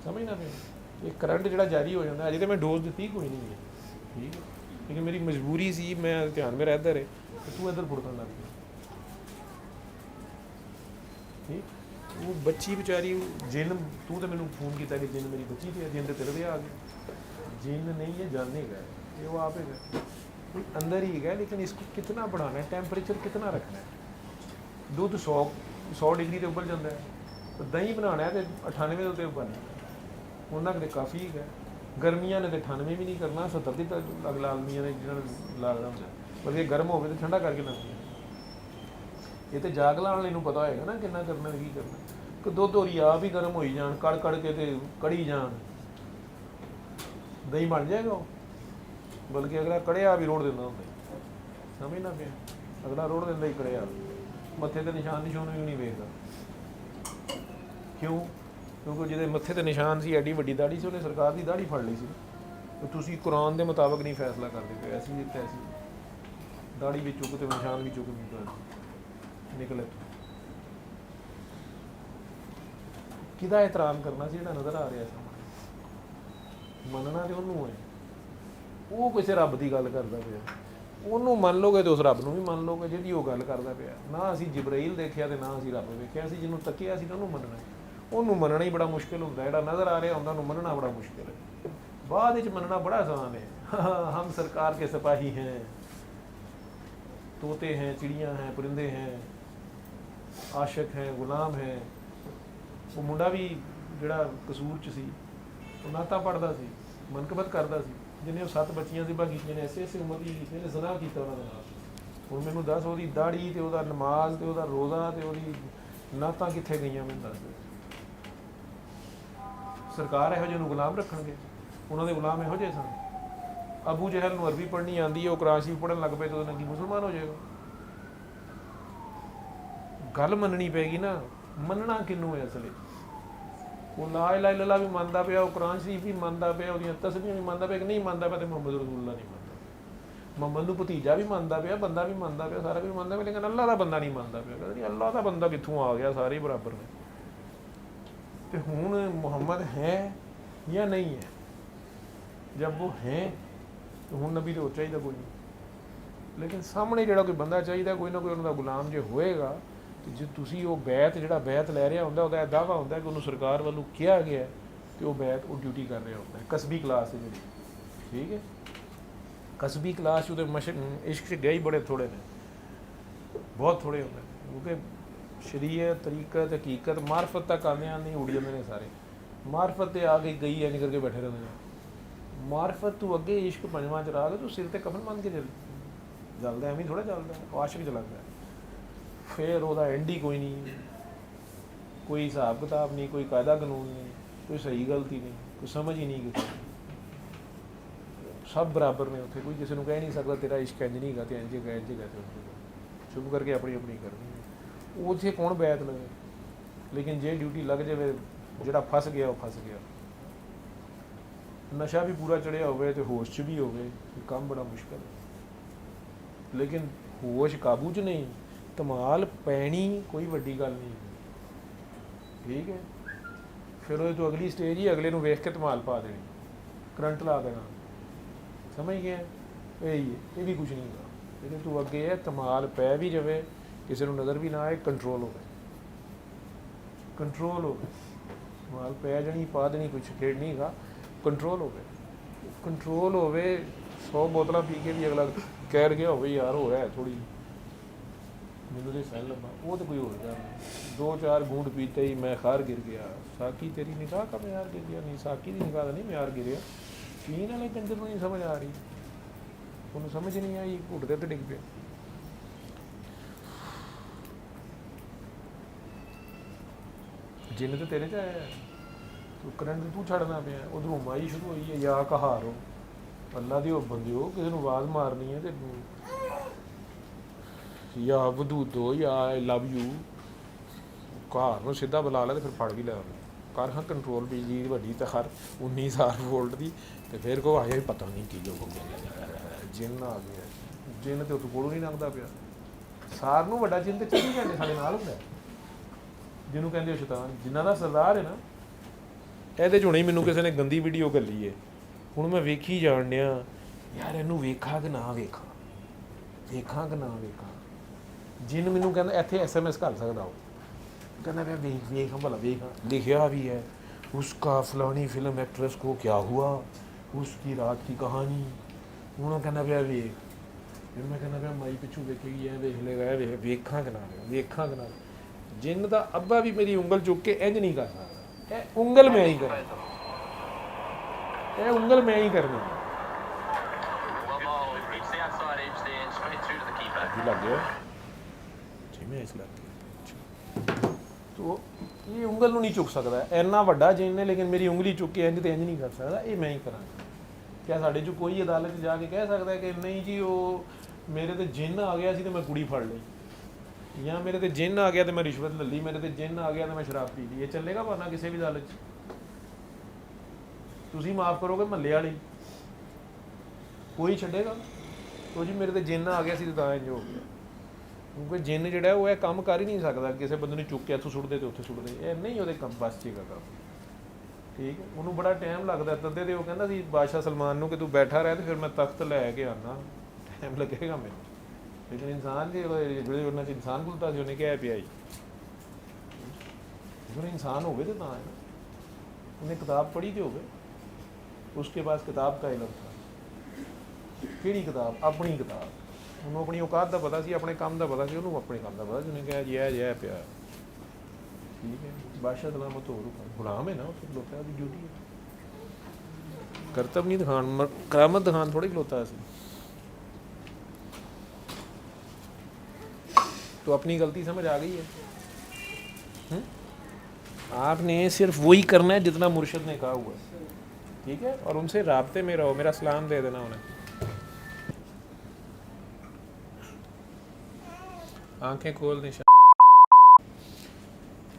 समझना पे एक करंट जो जारी हो जाता है। अजे तो मैं डोज दी कोई नहीं है, ठीक है, लेकिन मेरी मजबूरी सी, मैं ध्यान में रहता रहे तो तू इधर फुड़कन लग गया। ठीक, वो बच्ची बेचारी जिन, तू तो मैंने फोन किया कि जिन मेरी बच्ची थी, जिन तो तेरे भी आ गए। जिन नहीं है जाने गए, ये वो आप गए अंदर ही गए। लेकिन इसको कितना बढ़ाना है, टैंपरेचर कितना रखना है। दूध 100 डिग्री से उबल जाता है, तो दही बनाना है तो 98 उत्ते उबलना है, उन्होंने काफ़ी है। गर्मियां ने तो 98 भी नहीं करना, 70 की अग लालमियाँ ने जिन्होंने लागना होंगे, बल्कि गर्म हो तो ठंडा करके लाती। ये तो जागला वाले को पता होगा ना कितना करना की करना। कि दुध हो आप ही गर्म हो जान, कड़ के तो कड़ी जान, दही बन जाएगा। बल्कि अगला कड़िया भी रोड़ देना होंगे। समझना पे अगला रोड़ देंदा ही कड़िया, मत्थे ते निशान भी नहीं वेखदा। क्यों? क्योंकि जिहदे मत्थे ते निशान सी, एडी वड्डी दाढ़ी से, उन्हें सरकार की दाढ़ी फड़ ली सी। तो तुसीं कुरान के मुताबिक नहीं फैसला करते पे, ऐसी तैसी दाढ़ी भी चुक तो निशान भी चुक निकले। किहदा एहतराम करना सी, जिहड़ा नज़र आ रहा है मनना तो उन्होंने है। वो किसी रब की गल करता पे, उन्होंने मान लोगे तो उस रब को भी मान लोगे जिहदी वो गल करता पे। ना असीं जिब्राइल देखिया तो ना असीं रब वेखिया, असीं जिन्होंने तकिया असीं उन्होंने मनना। उन्होंने मनना ही बड़ा मुश्किल होंदा, जिहड़ा नज़र आ रहा होंदा उन्होंने मनना बड़ा मुश्किल है। बाद विच मनना बड़ा आसान है। हम सरकार के सिपाही हैं, तोते हैं, चिड़ियाँ हैं, परिंदे हैं, आशिक हैं, गुलाम हैं। वो मुंडा भी ਜਿਹੜਾ ਕਸੂਰ 'ਚ ਸੀ ਉਹ ਨਾਤਾ ਪੜ੍ਹਦਾ ਸੀ, ਮਨਕਬਤ ਕਰਦਾ ਸੀ, ਜਿਹਨੇ ਉਹ 7 ਬੱਚੀਆਂ ਜ਼ਿਬਾ ਕੀਤੀਆਂ ਨੇ, ਐਸੇ ਉਮਰ ਦੀ ਕੀਤੀਆਂ ਨੇ, ਜ਼ਨਾ ਕੀਤਾ ਉਹਨਾਂ ਦੇ ਨਾਲ। ਹੁਣ ਮੈਨੂੰ ਦੱਸ ਉਹਦੀ ਦਾੜੀ ਤੇ ਉਹਦਾ ਨਮਾਜ਼ ਤੇ ਉਹਦਾ ਰੋਜ਼ਾ ਤੇ ਉਹਦੀ ਨਾਤਾਂ ਕਿੱਥੇ ਗਈਆਂ, ਮੈਨੂੰ ਦੱਸ। ਸਰਕਾਰ ਇਹੋ ਜਿਹੇ ਨੂੰ ਗੁਲਾਮ ਰੱਖਣਗੇ? ਉਹਨਾਂ ਦੇ ਗੁਲਾਮ ਇਹੋ ਜਿਹੇ ਸਨ। ਅਬੂ ਜਹਲ ਨੂੰ ਅਰਬੀ ਪੜ੍ਹਨੀ ਆਉਂਦੀ ਹੈ, ਉਹ ਕੁਰਾਨ ਸ਼ਰੀਫ ਪੜ੍ਹਨ ਲੱਗ ਪਏ ਤਾਂ ਉਹਦੇ ਨਾਲ ਕੀ ਮੁਸਲਮਾਨ ਹੋ ਜਾਏਗਾ? ਗੱਲ ਮੰਨਣੀ ਪਏਗੀ ਨਾ। ਮੰਨਣਾ ਕਿਹਨੂੰ ਹੈ ਅਸਲ? ਉਹ ਲਾ ਇਲਾਹਾ ਇਲੱਲਾਹ ਵੀ ਮੰਨਦਾ ਪਿਆ, ਉਹ ਕੁਰਾਨ ਸ਼ਰੀਫ ਵੀ ਮੰਨਦਾ ਪਿਆ, ਉਹਦੀਆਂ ਤਸਬੀਹਾਂ ਵੀ ਮੰਨਦਾ ਪਿਆ, ਕਿ ਨਹੀਂ ਮੰਨਦਾ ਪਿਆ ਤੇ ਮੁਹੰਮਦ ਰਸੂਲੁੱਲਾਹ ਨਹੀਂ ਮੰਨਦਾ। ਮੁਹੰਮਦ ਨੂੰ ਭਤੀਜਾ ਵੀ ਮੰਨਦਾ ਪਿਆ, ਬੰਦਾ ਵੀ ਮੰਨਦਾ ਪਿਆ, ਸਾਰਾ ਕੁਝ ਮੰਨਦਾ ਪਿਆ, ਲੇਕਿਨ ਅੱਲਾਹ ਦਾ ਬੰਦਾ ਨਹੀਂ ਮੰਨਦਾ ਪਿਆ। ਕਹਿੰਦਾ ਨਹੀਂ ਅੱਲਾਹ ਦਾ ਬੰਦਾ ਕਿੱਥੋਂ ਆ ਗਿਆ, ਸਾਰੇ ਬਰਾਬਰ ਨੇ। ਤੇ ਹੁਣ ਮੁਹੰਮਦ ਹੈ ਜਾਂ ਨਹੀਂ ਹੈ? ਜਦ ਉਹ ਹੈ ਤਾਂ ਹੁਣ ਨਬੀ ਤਾਂ ਹੋਰ ਚਾਹੀਦਾ ਕੋਈ ਨਹੀਂ, ਲੇਕਿਨ ਸਾਹਮਣੇ ਜਿਹੜਾ ਕੋਈ ਬੰਦਾ ਚਾਹੀਦਾ, ਕੋਈ ਨਾ ਕੋਈ ਉਹਨਾਂ ਦਾ ਗੁਲਾਮ ਜੇ ਹੋਏਗਾ। ਤੇ ਜੇ ਤੁਸੀਂ ਉਹ ਬੈਤ ਜਿਹੜਾ ਬੈਤ ਲੈ ਰਿਹਾ ਹੁੰਦਾ, ਉਹਦਾ ਇਹ ਦਾਅਵਾ ਹੁੰਦਾ ਕਿ ਉਹਨੂੰ ਸਰਕਾਰ ਵੱਲੋਂ ਕਿਹਾ ਗਿਆ ਕਿ ਉਹ ਬੈਤ ਉਹ ਡਿਊਟੀ ਕਰ ਰਿਹਾ ਹੁੰਦਾ ਹੈ। ਕਸਬੀ ਕਲਾਸ ਹੈ ਜਿਹੜੀ, ਠੀਕ ਹੈ, ਕਸਬੀ ਕਲਾਸ ਉਹਦੇ ਇਸ਼ਕ 'ਚ ਗਏ ਬੜੇ ਥੋੜ੍ਹੇ ਨੇ, ਬਹੁਤ ਥੋੜ੍ਹੇ ਹੁੰਦੇ ਨੇ, ਕਿਉਂਕਿ ਸ਼ਰੀਅਤ, ਤਰੀਕਤ, ਹਕੀਕਤ, ਮਾਰਫਤ ਤੱਕ ਆਉਂਦਿਆਂ ਨਹੀਂ ਉੜ ਜਾਂਦੇ ਨੇ ਸਾਰੇ। ਮਾਰਫਤ 'ਤੇ ਆ ਕੇ ਗਈ ਐ ਨਹੀਂ ਕਰਕੇ ਬੈਠੇ ਰਹਿੰਦੇ ਨੇ। ਮਾਰਫਤ ਤੋਂ ਅੱਗੇ ਇਸ਼ਕ ਪੰਜਵਾਂ 'ਚ ਰਾਹ ਕੇ ਤੂੰ ਸਿਰ 'ਤੇ ਕਫਨ ਮੰਨ ਕੇ ਚੱਲਦਾ, ਐਵੇਂ ਥੋੜ੍ਹਾ ਚੱਲਦਾ, ਉਹ ਆਸ਼ਿਕ ਚਲਾਉਂਦਾ। ਫਿਰ ਉਹਦਾ ਐਂਡ ਹੀ ਕੋਈ ਨਹੀਂ, ਕੋਈ ਹਿਸਾਬ ਕਿਤਾਬ ਨਹੀਂ, ਕੋਈ ਕਾਇਦਾ ਕਾਨੂੰਨ ਨਹੀਂ, ਕੋਈ ਸਹੀ ਗਲਤੀ ਨਹੀਂ, ਕੋਈ ਸਮਝ ਹੀ ਨਹੀਂ ਕਿਸੇ। ਸਭ ਬਰਾਬਰ ਨੇ ਉੱਥੇ, ਕੋਈ ਕਿਸੇ ਨੂੰ ਕਹਿ ਨਹੀਂ ਸਕਦਾ ਤੇਰਾ ਇਸ਼ਕ ਇੰਝ ਨਹੀਂ ਹੈਗਾ ਤੇ ਇੰਝ ਹੈਗਾ, ਇੰਝ ਹੈਗਾ ਤੇ ਚੁੱਪ ਕਰਕੇ ਆਪਣੀ ਆਪਣੀ ਕਰਨੀ ਹੈ। ਉੱਥੇ ਕੌਣ ਬੈਤ ਲਵੇ? ਲੇਕਿਨ ਜੇ ਡਿਊਟੀ ਲੱਗ ਜਾਵੇ, ਜਿਹੜਾ ਫਸ ਗਿਆ ਉਹ ਫਸ ਗਿਆ। ਨਸ਼ਾ ਵੀ ਪੂਰਾ ਚੜ੍ਹਿਆ ਹੋਵੇ ਤੇ ਹੋਸ਼ 'ਚ ਵੀ ਹੋਵੇ, ਕੰਮ ਬੜਾ ਮੁਸ਼ਕਲ ਹੈ। ਲੇਕਿਨ ਹੋਸ਼ ਕਾਬੂ 'ਚ ਨਹੀਂ, ਧਮਾਲ ਪੈਣੀ ਕੋਈ ਵੱਡੀ ਗੱਲ ਨਹੀਂ, ਠੀਕ ਹੈ। ਫਿਰ ਉਹਦੇ ਤੋਂ ਅਗਲੀ ਸਟੇਜ ਹੀ ਅਗਲੇ ਨੂੰ ਵੇਖ ਕੇ ਧਮਾਲ ਪਾ ਦੇਣੀ, ਕਰੰਟ ਲਾ ਦੇਣਾ, ਸਮਝ ਗਿਆ? ਇਹ ਹੀ ਹੈ, ਇਹ ਵੀ ਕੁਛ ਨਹੀਂ ਹੈਗਾ। ਇਹਦੇ ਤੋਂ ਅੱਗੇ ਹੈ ਧਮਾਲ ਪੈ ਵੀ ਜਾਵੇ, ਕਿਸੇ ਨੂੰ ਨਜ਼ਰ ਵੀ ਨਾ ਆਏ, ਕੰਟਰੋਲ ਹੋਵੇ, ਕੰਟਰੋਲ ਹੋਵੇ। ਧਮਾਲ ਪੈ ਜਾਣੀ, ਪਾ ਦੇਣੀ, ਕੁਛ ਖੇਡ ਨਹੀਂ ਹੈਗਾ, ਕੰਟਰੋਲ ਹੋਵੇ। ਕੰਟਰੋਲ ਹੋਵੇ, 100 ਬੋਤਲਾਂ ਪੀ ਕੇ ਵੀ ਅਗਲਾ ਕਹਿ ਗਿਆ ਹੋਵੇ ਯਾਰ ਹੋ ਰਿਹਾ ਥੋੜ੍ਹੀ ਮੈਨੂੰ ਤੇ ਸਹਿ ਲੱਭਾ, ਉਹ ਤਾਂ ਕੋਈ ਹੋਰ ਗੱਲ ਨਹੀਂ। 2-4 ਗੂੰਡ ਪੀਤੇ ਹੀ ਮੈਂ ਖਾਰ ਗਿਰ ਗਿਆ। ਸਾਕੀ ਤੇਰੀ ਨਿਗਾਹ ਕਾ ਮਿਆਰ ਗਿਰ ਗਿਆ? ਨਹੀਂ, ਸਾਕੀ ਦੀ ਨਿਗਾਹ ਦਾ ਨਹੀਂ ਮਿਆਰ ਗਿਰਿਆ, ਪੀਣ ਵਾਲੇ ਕੰਜਰ ਨੂੰ ਨਹੀਂ ਸਮਝ ਆ ਰਹੀ, ਉਹਨੂੰ ਸਮਝ ਨਹੀਂ ਆਈ, ਘੁੱਟ ਦੇ ਤੇ ਡਿੱਗ ਪਿਆ। ਜਿੰਨ ਤੇ ਤੇਰੇ 'ਚ ਆਇਆ, ਤੂੰ ਕਰੰਟ ਤੂੰ ਛੱਡਣਾ ਪਿਆ। ਉਧਰੋਂ ਮਾਈ ਸ਼ੁਰੂ ਹੋਈ ਹੈ, ਜਾਂ ਕਹਾਰੋ ਅੱਲਾ ਦੀ ਉਹ ਬੰਦਿਓ, ਕਿਸੇ ਨੂੰ ਆਵਾਜ਼ ਮਾਰਨੀ ਹੈ ਤੇ ਜਾਂ ਵਦੂਦੋ ਜਾਂ ਆਈ ਲਵ ਯੂ, ਘਰ ਨੂੰ ਸਿੱਧਾ ਬੁਲਾ ਲੈ ਤੇ ਫਿਰ ਫੜ ਵੀ ਲੈ ਉਹਨੂੰ, ਕਰ ਹਾਂ ਕੰਟਰੋਲ ਬਿਜਲੀ ਦੀ ਵੱਡੀ ਤਾਂ ਹਰ 19,000 ਵੋਲਟ ਦੀ। ਤੇ ਫਿਰ ਕੋ ਆਇਆ ਵੀ ਪਤਾ ਨਹੀਂ ਕੀ ਹੋ ਗਿਆ, ਜਿੰਨ ਆ ਗਿਆ। ਜਿੰਨ ਤੇ ਉੱਥੋਂ ਕੋਲੋਂ ਨਹੀਂ ਲੰਘਦਾ ਪਿਆ। ਸਾਰ ਨੂੰ ਵੱਡਾ ਜਿੰਨ ਤੇ 24 ਘੰਟੇ ਸਾਡੇ ਨਾਲ ਹੁੰਦਾ, ਜਿਹਨੂੰ ਕਹਿੰਦੇ ਉਹ ਸ਼ੈਤਾਨ, ਜਿਨ੍ਹਾਂ ਦਾ ਸਰਦਾਰ ਹੈ ਨਾ। ਇਹਦੇ 'ਚ ਹੁਣੇ ਮੈਨੂੰ ਕਿਸੇ ਨੇ ਗੰਦੀ ਵੀਡੀਓ ਘੱਲੀ ਹੈ, ਹੁਣ ਮੈਂ ਵੇਖੀ ਜਾਣ ਡਿਆ, ਯਾਰ ਇਹਨੂੰ ਵੇਖਾਂ ਕਿ ਨਾ ਵੇਖਾਂ, ਵੇਖਾਂ ਕਿ ਨਾ ਵੇਖਾਂ। ਜਿੰਨ ਮੈਨੂੰ ਕਹਿੰਦਾ ਇੱਥੇ SMS ਕਰ ਸਕਦਾ, ਉਹ ਕਹਿੰਦਾ ਮੈਂ ਵੇਖ ਭਲਾ ਵੇਖ, ਲਿਖਿਆ ਵੀ ਹੈ ਉਸਕਾ ਫਲਾਨੀ ਫਿਲਮ एक्ट्रेस को क्या हुआ, उसकी रात की कहानी। ਹੁਣ ਉਹ ਕਹਿੰਦਾ ਪਿਆ ਵੇਖ, ਫਿਰ ਮੈਂ ਕਹਿੰਦਾ ਪਿਆ ਮਾਈ ਪਿੱਛੋਂ ਵੇਖੇਗੀ, ਐ ਵੇਖ ਲੇਗਾ, ਇਹ ਵੇਖਾਂ ਕਿ ਨਾ ਵੇਖਾਂ ਕਿ ਨਾ। ਜਿੰਨ ਦਾ ਅੱਬਾ ਵੀ ਮੇਰੀ ਉਂਗਲ ਚੁੱਕ ਕੇ ਇੰਝ ਨਹੀਂ ਕਰ ਸਕਦਾ, ਇਹ ਉਂਗਲ ਮੈਂ ਹੀ ਕਰਨੀ, ਇਹ ਉਂਗਲ ਮੈਂ ਹੀ ਕਰਨੀ। ਲੱਗ ਗਿਆ ਜਿਵੇਂ ਇਸ ਲੱਗ ਗਿਆ ਤੋ ਇਹ ਉਂਗਲ ਨੂੰ ਨਹੀਂ ਚੁੱਕ ਸਕਦਾ, ਇੰਨਾ ਵੱਡਾ ਜਿੰਨ ਨੇ, ਲੇਕਿਨ ਮੇਰੀ ਉਂਗਲੀ ਚੁੱਕ ਕੇ ਇੰਝ ਤੇ ਇੰਝ ਨਹੀਂ ਕਰ ਸਕਦਾ, ਇਹ ਮੈਂ ਹੀ ਕਰਾਂਗਾ। ਕਿਆ ਸਾਡੇ 'ਚ ਕੋਈ ਅਦਾਲਤ 'ਚ ਜਾ ਕੇ ਕਹਿ ਸਕਦਾ ਕਿ ਨਹੀਂ ਜੀ ਉਹ ਮੇਰੇ ਤੇ ਜਿੰਨ ਆ ਗਿਆ ਸੀ ਤੇ ਮੈਂ ਕੁੜੀ ਫੜ ਲਈ, ਜਾਂ ਮੇਰੇ ਤੇ ਜਿੰਨ ਆ ਗਿਆ ਤੇ ਮੈਂ ਰਿਸ਼ਵਤ ਲੈ ਲਈ, ਮੇਰੇ ਤੇ ਜਿੰਨ ਆ ਗਿਆ ਤੇ ਮੈਂ ਸ਼ਰਾਬ ਪੀ ਲਈ? ਇਹ ਚੱਲੇਗਾ ਵਰਨਾ ਕਿਸੇ ਵੀ ਅਦਾਲਤ 'ਚ? ਤੁਸੀਂ ਮਾਫ਼ ਕਰੋਗੇ ਮਹੱਲੇ ਵਾਲੇ, ਕੋਈ ਛੱਡੇਗਾ? ਉਹ ਜੀ ਮੇਰੇ ਤੇ ਜਿੰਨ ਆ ਗਿਆ ਸੀ ਤੇ ਤਾਂ ਇੰਝ ਹੋ ਗਿਆ। ਕਿਉਂਕਿ ਜਿੰਨ ਜਿਹੜਾ ਉਹ ਇਹ ਕੰਮ ਕਰ ਹੀ ਨਹੀਂ ਸਕਦਾ, ਕਿਸੇ ਬੰਦੇ ਨੂੰ ਚੁੱਕ ਕੇ ਇੱਥੋਂ ਸੁੱਟਦੇ ਤੇ ਉੱਥੇ ਸੁੱਟਦੇ, ਇਹ ਨਹੀਂ ਉਹਦੇ ਕੰਮ ਬਸ 'ਚ ਹੈਗਾ ਕੰਮ, ਠੀਕ ਹੈ। ਉਹਨੂੰ ਬੜਾ ਟਾਈਮ ਲੱਗਦਾ, ਤਦੇ ਤੇ ਉਹ ਕਹਿੰਦਾ ਸੀ ਬਾਦਸ਼ਾਹ ਸਲਮਾਨ ਨੂੰ ਕਿ ਤੂੰ ਬੈਠਾ ਰਹਿ ਤੇ ਫਿਰ ਮੈਂ ਤਖਤ ਲੈ ਕੇ ਆਉਂਦਾ, ਟਾਈਮ ਲੱਗੇਗਾ ਮੈਨੂੰ। ਲੇਕਿਨ ਇਨਸਾਨ ਜਿਹੜੇ ਉਹਨਾਂ 'ਚ ਇਨਸਾਨ ਖੁੱਲ੍ਹਤਾ ਸੀ, ਉਹਨੇ ਕਿਹਾ ਪਿਆ ਜੀ ਜਦੋਂ ਇਨਸਾਨ ਹੋਵੇ ਤਾਂ ਹੈ ਨਾ, ਉਹਨੇ ਕਿਤਾਬ ਪੜ੍ਹੀ ਤੇ ਹੋਵੇ, ਉਸਕੇ ਪਾਸ ਕਿਤਾਬ ਦਾ ਇਲਮ ਥਾ। ਕਿਹੜੀ ਕਿਤਾਬ? ਆਪਣੀ ਕਿਤਾਬ। ਉਹਨੂੰ ਆਪਣੀ ਔਕਾਤ ਦਾ ਪਤਾ ਸੀ, ਆਪਣੇ ਕੰਮ ਦਾ ਪਤਾ ਸੀ, ਉਹਨੂੰ ਆਪਣੇ ਕੰਮ ਦਾ ਪਤਾ ਸੀ। ਉਹਨੇ ਕਿਹਾ ਜੀ ਇਹ ਪਿਆ, ਠੀਕ ਹੈ, ਬਾਦਸ਼ਾਹ ਸਲਾਮਤ ਹੋ ਗੁਲਾਮ ਹੈ ਨਾ, ਉੱਥੇ ਖਲੋਤਾ, ਉਹਦੀ ਡਿਊਟੀ ਹੈ। ਕਰਤਬ ਨਹੀਂ ਦਿਖਾਣ, ਕਰਾਮਤ ਦਿਖਾਣ ਥੋੜ੍ਹੀ ਖਲੋਤਾ ਸੀ। तो अपनी गलती समझ आ गई है। आपने सिर्फ वही करना है जितना मुर्शिद ने कहा हुआ है, ठीक है, और उनसे राब्ते में रहो। मेरा सलाम दे देना उन्हें। आंखें खोल दे।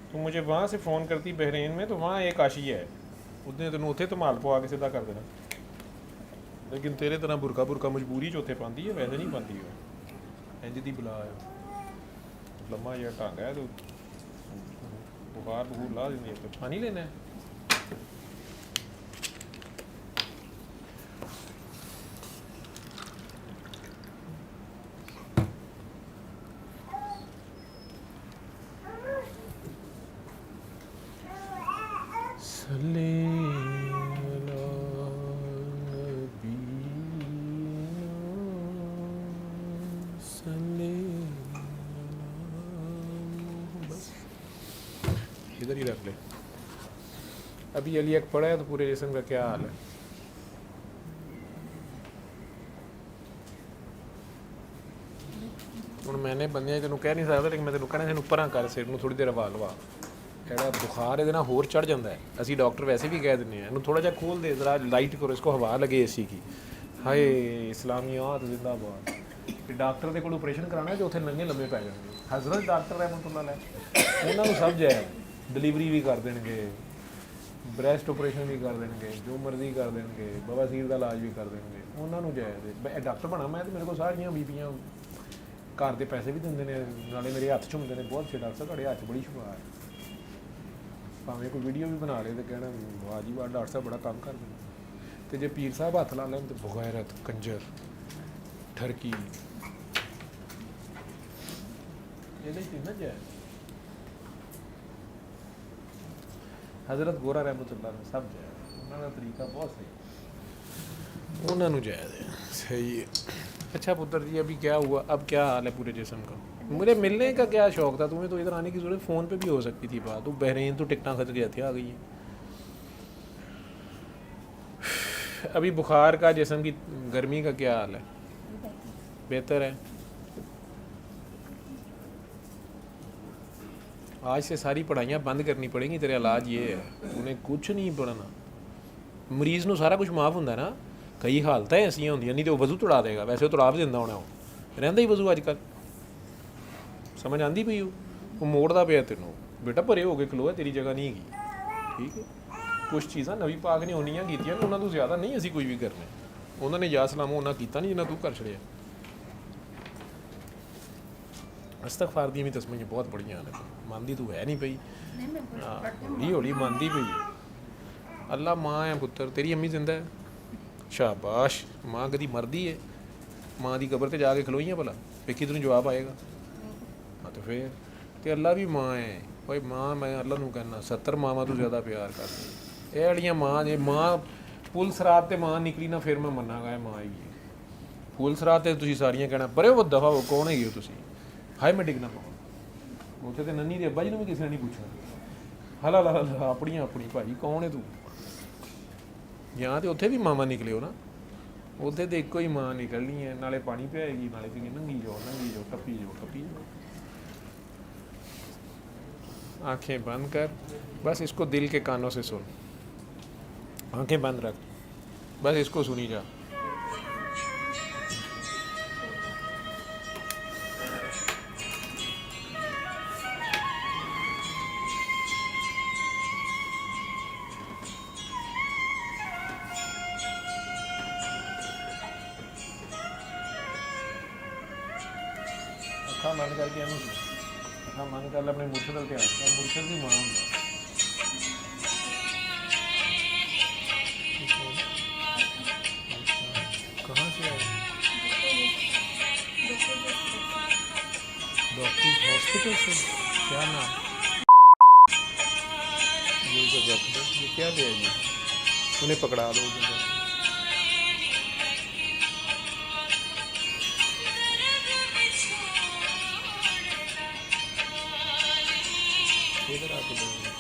तो मुझे वहाँ से फ़ोन करती बहरीन में, तो वहाँ एक आशिया है, उसने तेन उत्थे तो माल पवा के सीधा कर देना। लेकिन तेरे तरह बुरका मजबूरी च उत्थे पाती है, वैसे नहीं पाती है। इंज दी बुला है, लम्मा जिहा ढंग है, तो बुखार बखूर ला देंदी है। पानी लेना है? इधर ही रख ले। अभी अली एक पड़ा है तो पूरे जिस्म का क्या हाल है। ਹੁਣ ਮੈਨੇ ਬੰਦਿਆਂ ਤੈਨੂੰ ਕਹਿ ਨਹੀਂ ਸਕਦਾ, ਲੇਕਿਨ ਮੈਂ ਤੈਨੂੰ ਕਹਿਣਾ, ਇਹਨੂੰ ਪਰਾਂ ਕਰ, ਸਿਰ ਨੂੰ ਥੋੜੀ ਦੇਰ ਹਵਾ ਲਵਾ। ਜਿਹੜਾ ਬੁਖਾਰ ਇਹਦੇ ਨਾਲ ਹੋਰ ਚੜ ਜਾਂਦਾ ਹੈ। ਅਸੀਂ ਡਾਕਟਰ ਵੈਸੇ ਵੀ ਕਹਿ ਦਿੰਦੇ ਹਾਂ ਇਹਨੂੰ ਥੋੜਾ ਜਿਹਾ ਖੋਲ ਦੇ, ਜ਼ਰਾ ਲਾਈਟ ਕਰੋ, ਇਸਕੋ ਹਵਾ ਲਗੇ ਏਸੀ की। ਹਾਏ ਇਸਲਾਮੀਆਤ ਜ਼ਿੰਦਾਬਾਦ। ਤੇ ਡਾਕਟਰ ਦੇ ਕੋਲ ਆਪਰੇਸ਼ਨ ਕਰਾਉਣਾ, ਜੋ ਉੱਥੇ ਨੰਗੇ ਲੰਮੇ ਪੈ ਜਾਣਗੇ। ਹਜ਼ਰਤ ਡਾਕਟਰ ਰਹਿਮਤੁल्लाह अलैह, ਉਹਨਾਂ ਨੂੰ ਸਭ ਜਾਇਜ਼, ਡਿਲੀਵਰੀ ਵੀ ਕਰ ਦੇਣਗੇ, ਬ੍ਰੈਸਟ ਆਪਰੇਸ਼ਨ ਵੀ ਕਰ ਦੇਣਗੇ, ਜੋ ਮਰਜ਼ੀ ਕਰ ਦੇਣਗੇ, ਬਵਾਸੀਰ ਦਾ ਇਲਾਜ ਵੀ ਕਰ ਦੇਣਗੇ, ਉਹਨਾਂ ਨੂੰ ਜਾਇਜ਼ ਹੈ। ਮੈਂ ਡਾਕਟਰ ਬਣਾ ਮੈਂ, ਤੇ ਮੇਰੇ ਕੋਲ ਸਾਰੀਆਂ ਬੀਬੀਆਂ ਘਰ ਦੇ ਪੈਸੇ ਵੀ ਦਿੰਦੇ ਨੇ, ਨਾਲੇ ਮੇਰੇ ਹੱਥ 'ਚ ਹੁੰਦੇ ਨੇ। ਬਹੁਤ ਅੱਛੇ ਡਾਕਟਰ ਸਾਹਿਬ, ਤੁਹਾਡੇ ਹੱਥ 'ਚ ਬੜੀ ਸ਼ਿਫਾ ਹੈ। ਭਾਵੇਂ ਕੋਈ ਵੀਡੀਓ ਵੀ ਬਣਾ ਲਏ ਤੇ ਕਹਿਣਾ ਵਾਹ ਜੀ ਵਾਹ, ਡਾਕਟਰ ਸਾਹਿਬ ਬੜਾ ਕੰਮ ਕਰਦੇ ਨੇ। ਤੇ ਜੇ ਪੀਰ ਸਾਹਿਬ ਹੱਥ ਲਾ ਲੈਣ ਤੇ ਬਗੈਰਤ, ਕੰਜਰ, ਠਰਕੀ, ਇਹਦੇ 'ਚ ਨਾ ਜਾਇਜ਼। हज़रत गोरा रहमतुल्लाह ने सब जायज़, उन्होंने तरीका बहुत सही, उन्होंने जायज़ है, सही है। अच्छा पुत्र जी, अभी क्या हुआ, अब क्या हाल है पूरे जिस्म का? मुझे मिलने का क्या शौक़ था, तुम्हें तो इधर आने की ज़रूरत, फ़ोन पे भी हो सकती थी बात। तो बहरीन तो टिकटें खरीद के आ गई है। अभी बुखार का, जिस्म की गर्मी का क्या हाल है? बेहतर है। आज से सारी पढ़ाइयाँ बंद करनी पड़ेंगी, तेरा इलाज ये है, उन्हें कुछ नहीं पढ़ना। मरीज़ ਨੂੰ ਸਾਰਾ ਕੁਝ ਮਾਫ ਹੁੰਦਾ ਨਾ। ਕਈ ਹਾਲਤਾਂ ਐਸੀਆਂ ਹੁੰਦੀਆਂ, ਨਹੀਂ ਤੇ ਉਹ ਵਜ਼ੂ ਤੁੜਾ ਦੇਗਾ, ਵੈਸੇ ਉਹ ਤੁੜਾ ਵੀ ਦਿੰਦਾ ਹੋਣਾ, ਉਹ ਰਹਿੰਦਾ ਹੀ ਵਜ਼ੂ ਅੱਜ ਕੱਲ੍ਹ। ਸਮਝ ਆਉਂਦੀ ਪਈ ਉਹ ਮੋੜਦਾ ਪਿਆ ਤੈਨੂੰ, ਬੇਟਾ ਭਰੇ ਹੋ ਕੇ ਖਲੋ, ਤੇਰੀ ਜਗ੍ਹਾ ਨਹੀਂ ਹੈਗੀ, ਠੀਕ ਹੈ। ਕੁਛ ਚੀਜ਼ਾਂ ਨਬੀ ਪਾਕ ਨੇ ਉਨੀਆਂ ਕੀਤੀਆਂ, ਉਹਨਾਂ ਤੋਂ ਜ਼ਿਆਦਾ ਨਹੀਂ ਅਸੀਂ ਕੋਈ ਵੀ ਕਰਨੇ। ਉਹਨਾਂ ਨੇ ਯਾ ਸਲਾਮ ਉਹਨਾਂ ਕੀਤਾ ਨਹੀਂ ਜਿੰਨਾ ਤੂੰ ਕਰ ਛੜਿਆ। ਅਸਤਗਫਾਰ ਦੀਆਂ ਵੀ ਤਸਮੀਆਂ ਬਹੁਤ ਬੜੀਆਂ ਨੇ, ਮੰਨਦੀ ਤੂੰ ਹੈ ਨਹੀਂ ਪਈ। ਹੌਲੀ ਹੌਲੀ ਮੰਨਦੀ ਪਈ। ਅੱਲਾ ਮਾਂ ਹੈ ਪੁੱਤਰ, ਤੇਰੀ ਅੰਮੀ ਜ਼ਿੰਦਾ ਹੈ, ਸ਼ਾਬਾਸ਼। ਮਾਂ ਕਦੀ ਮਰਦੀ ਹੈ? ਮਾਂ ਦੀ ਕਬਰ 'ਤੇ ਜਾ ਕੇ ਖਲੋਈਆਂ ਭਲਾ, ਵੇਖੀ ਤੈਨੂੰ ਜਵਾਬ ਆਏਗਾ। ਹਾਂ ਤੇ ਫਿਰ ਤੇ ਅੱਲਾ ਵੀ ਮਾਂ ਹੈ। ਓਏ ਮਾਂ, ਮੈਂ ਅੱਲਾ ਨੂੰ ਕਹਿੰਦਾ 70 ਮਾਵਾਂ ਤੋਂ ਜ਼ਿਆਦਾ ਪਿਆਰ ਕਰਦੀ। ਇਹ ਵਾਲੀਆਂ ਮਾਂ, ਜੇ ਮਾਂ ਪੁਲਿਸ ਰਾਤ 'ਤੇ ਮਾਂ ਨਿਕਲੀ ਨਾ, ਫਿਰ ਮੈਂ ਮੰਨਾਂਗਾ ਇਹ ਮਾਂ ਹੈਗੀ ਹੈ। ਪੁਲਿਸ ਰਾਤ 'ਤੇ ਤੁਸੀਂ ਸਾਰੀਆਂ ਕਹਿਣਾ ਪਰੇ ਉਹ ਦਫਾ ਹੋ, ਕੌਣ ਹੈਗੀ ਹੋ ਤੁਸੀਂ? ਹਾਏ ਮੈਂ ਡਿੱਗਣਾ ਪਾਵਾਂ। ਉੱਥੇ ਤੇ ਨੰਨੀ ਦੇ ਅੱਬਾ ਜੀ ਨੂੰ ਵੀ ਕਿਸੇ ਨੇ ਨਹੀਂ ਪੁੱਛਣਾ। ਹਲਾ ਲਾ ਆਪਣੀ ਭਾਈ ਕੌਣ ਹੈ ਤੂੰ? ਜਾਂ ਤੇ ਉੱਥੇ ਵੀ ਮਾਵਾਂ ਨਿਕਲੇ ਹੋ ਨਾ, ਉੱਥੇ ਤੇ ਇੱਕੋ ਹੀ ਮਾਂ ਨਿਕਲਣੀ ਹੈ, ਨਾਲੇ ਪਾਣੀ ਪਿਆਏਗੀ, ਨਾਲੇ ਤੁਸੀਂ ਨੰਗੀ ਜਾਓ ਟੱਪੀ ਜਾਓ। आँखें बंद कर, बस इसको दिल के कानों से सुन। आँखें बंद रख, बस इसको सुनी जा। ਅੱਖਾਂ ਬੰਦ ਕਰਕੇ ਇਹਨੂੰ ਅੱਖਾਂ ਬੰਦ ਕਰ ਲੈ, ਆਪਣੇ ਮੁਰਸ਼ਿਦ ਵੱਲ ਧਿਆਨ ਕਰ। ਮੁਰਸ਼ਿਦ ਦੀ ਮਾਂ ਹੁੰਦਾ। कहाँ से आए? डॉक्टर हॉस्पिटल से। क्या नाम? ये जो रख दो, ये क्या ले आइए, उन्हें पकड़ा दो। ادھر آ کے دیکھ لیں۔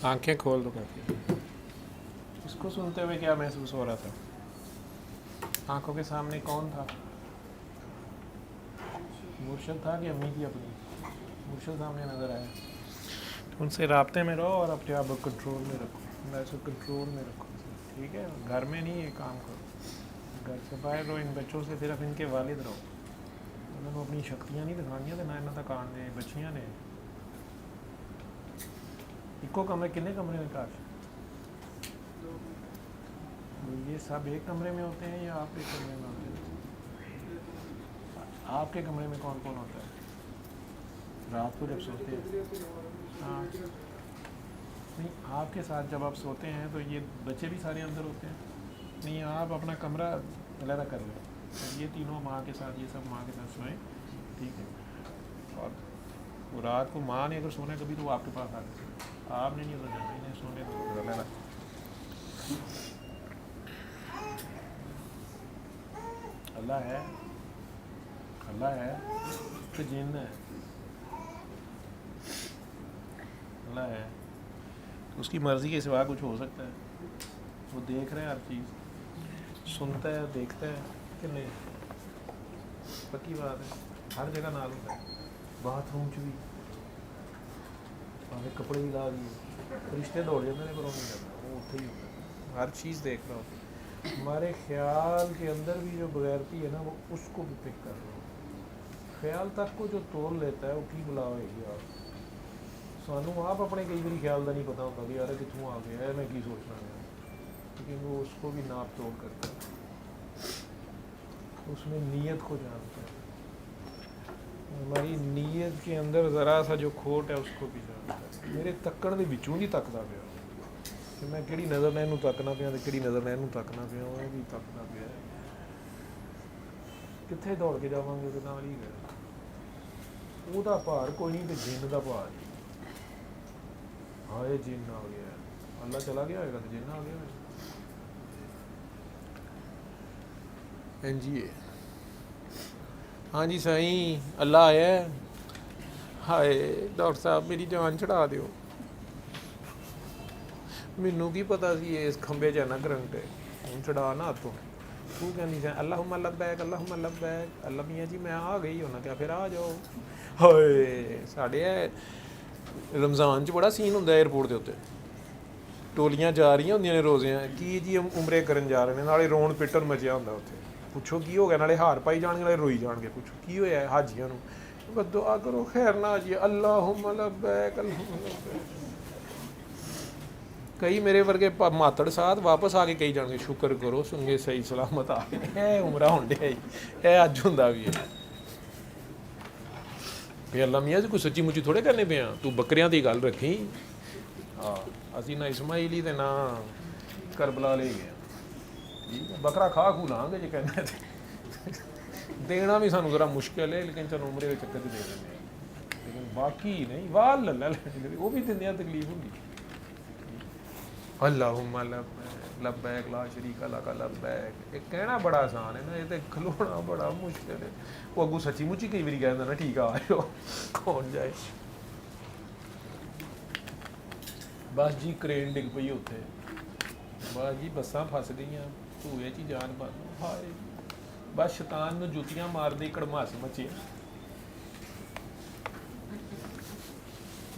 آنکھیں کھول دو کافی۔ اس کو سنتے ہوئے کیا محسوس ہو رہا تھا؟ آنکھوں کے سامنے کون تھا؟ مرشد تھا کہ امی تھی اپنی؟ مرشد سامنے نظر آیا۔ ان سے رابطے میں رہو اور اپنے آپ کو کنٹرول میں رکھو، ویسے کنٹرول میں رکھو، ٹھیک ہے؟ گھر میں نہیں یہ کام کرو، گھر سے باہر رہو، ان بچوں سے صرف ان کے والد رہو، انہوں نے اپنی شکتیاں نہیں دکھانیاں، نہ انہوں تک آن دے بچیاں نے۔ ایکو کمرے کنے کمرے میں کاش یہ سب ایک کمرے میں ہوتے ہیں یا آپ ایک کمرے میں ہوتے ہیں؟ آپ کے کمرے میں کون کون ہوتا ہے رات کو جب سوتے ہیں؟ ہاں نہیں، آپ کے ساتھ جب آپ سوتے ہیں تو یہ بچے بھی سارے اندر ہوتے ہیں؟ نہیں، آپ اپنا کمرہ علیحدہ کر لیں، یہ تینوں ماں کے ساتھ، یہ سب ماں کے ساتھ سوئیں، ٹھیک ہے؟ اور رات کو ماں نے اگر سونا کبھی تو وہ آپ کے پاس آ گئے، آپ نے نہیں تو جانا، انہیں سونے تو علیحدہ۔ اللہ ہے، اللہ ہے کہ جن ہے، اللہ ہے، اس کی مرضی کے سوا کچھ ہو سکتا ہے؟ وہ دیکھ رہے ہیں ہر چیز، سنتا ہے، دیکھتا ہے کہ نہیں؟ پکی بات ہے، ہر جگہ نال ہوتا ہے، باتھ روم چ بھی، کپڑے بھی لا دیے، رشتے دوڑ جاتے ہیں، پر وہ نہیں جاتا، وہ اتنے ہی ہوتا ہے، ہر چیز دیکھ رہا ہوتا ہے۔ ہمارے خیال کے اندر بھی جو بغیرتی ہے نا، وہ اس کو بھی پک کر رہا ہو، خیال تک کو جو تول لیتا ہے وہ کی بلا ہوئے گی آپ سانو آپ اپنے کئی باری خیال کا نہیں پتا ہوتا کہ یار کتوں آ گیا ہے، میں کی سوچنا گیا، لیکن وہ اس کو بھی ناپ توڑ کرتا ہے، اس میں نیت کو جانتا ہے، ہماری نیت کے اندر ذرا سا جو کھوٹ ہے اس کو بھی جانتا ہے۔ میرے تکن دے وچوں نہیں تکدا پیا کہ میں کہڑی نظر نہ اینوں تکنا پیا تے کہڑی نظر نہ اینوں تکنا پیا، وہ بھی تکدا پیا، کتنے دوڑ کے جاواں گے، نال ہی گئے۔ ਉਹਦਾ ਭਾਰ ਕੋਈ ਨਹੀਂ ਤੇ ਜਿੰਨ ਦਾ ਭਾਰ ਹੀ। ਹਾਏ ਜਿੰਨ ਆ ਗਿਆ, ਅੱਲਾ ਚਲਾ ਗਿਆ ਹੋਏਗਾ ਤੇ ਜਿੰਨ ਆ ਗਿਆ ਹੋਏਗਾ। जी हाँ जी साईं अल्लाह आया है। हाय डॉक्टर साहब मेरी जान छड़ा दिओ। मैनू की पता सी इस खंबे च ना करंट है, छड़ा ना हथों। तू कहनी सी अल्लाहुम्मा लब्बैक अल्लाहुम्मा लब्बैक। अल्लाह मियाँ जी मैं आ गई, उन्हें क्या फिर आ जाओ। हाय साढ़े रमज़ान च बड़ा सीन होंदा एयरपोर्ट के उत्ते, टोलियां जा रही होंदियां ने रोज़ियां की जी उमरे करन जा रहे हैं, नाले रोन पिटन मचिया होंदा उत्थे। पुछो की हो गया, नाले हार पाई जाणगे नाले रोई जाणगे। पुछो की होया है हाजियां नूं, बस दुआ करो खैर ना जी अल्लाहुम्मा लब्बैक अल्लाहुम्मा लब्बैक। कई मेरे वर्गे मातड़ साथ वापस आके कही जाणगे शुक्र करो सुंगे सही सलामत आ गए। उमरा होण दिया जी अज हुंदा भी है। फिर अल्लाह मियाँ जी कोई सच्ची मुच्ची थोड़े करने पे आ, तू बकरियां दी गल रखी। हाँ असी ना इस्माइली ते ना करबला ले गए, ठीक है बकरा खा खू लांगे जे कहने देना भी सानू जरा मुश्किल है, लेकिन चलो उमरे के चक्कर दे देंगे, लेकिन बाकी नहीं वाल लल्ला वो भी दिन तकलीफ होगी। अल्लाहुम्मा लब्बैक ला शरीका लक लब्बैक ये कहना बड़ा आसान है ना, ये तो खलोना बड़ा मुश्किल है। वो अगू सच्ची मुच्ची कई बारी कहता ना ठीक आ जाओ कौन जाए। बस जी क्रेन डिग पई उत्थे, बस जी बसां फस गई, धूए च जान बंद। हाय बस शैतान नूं जुत्तियां मारदी कड़मास मची।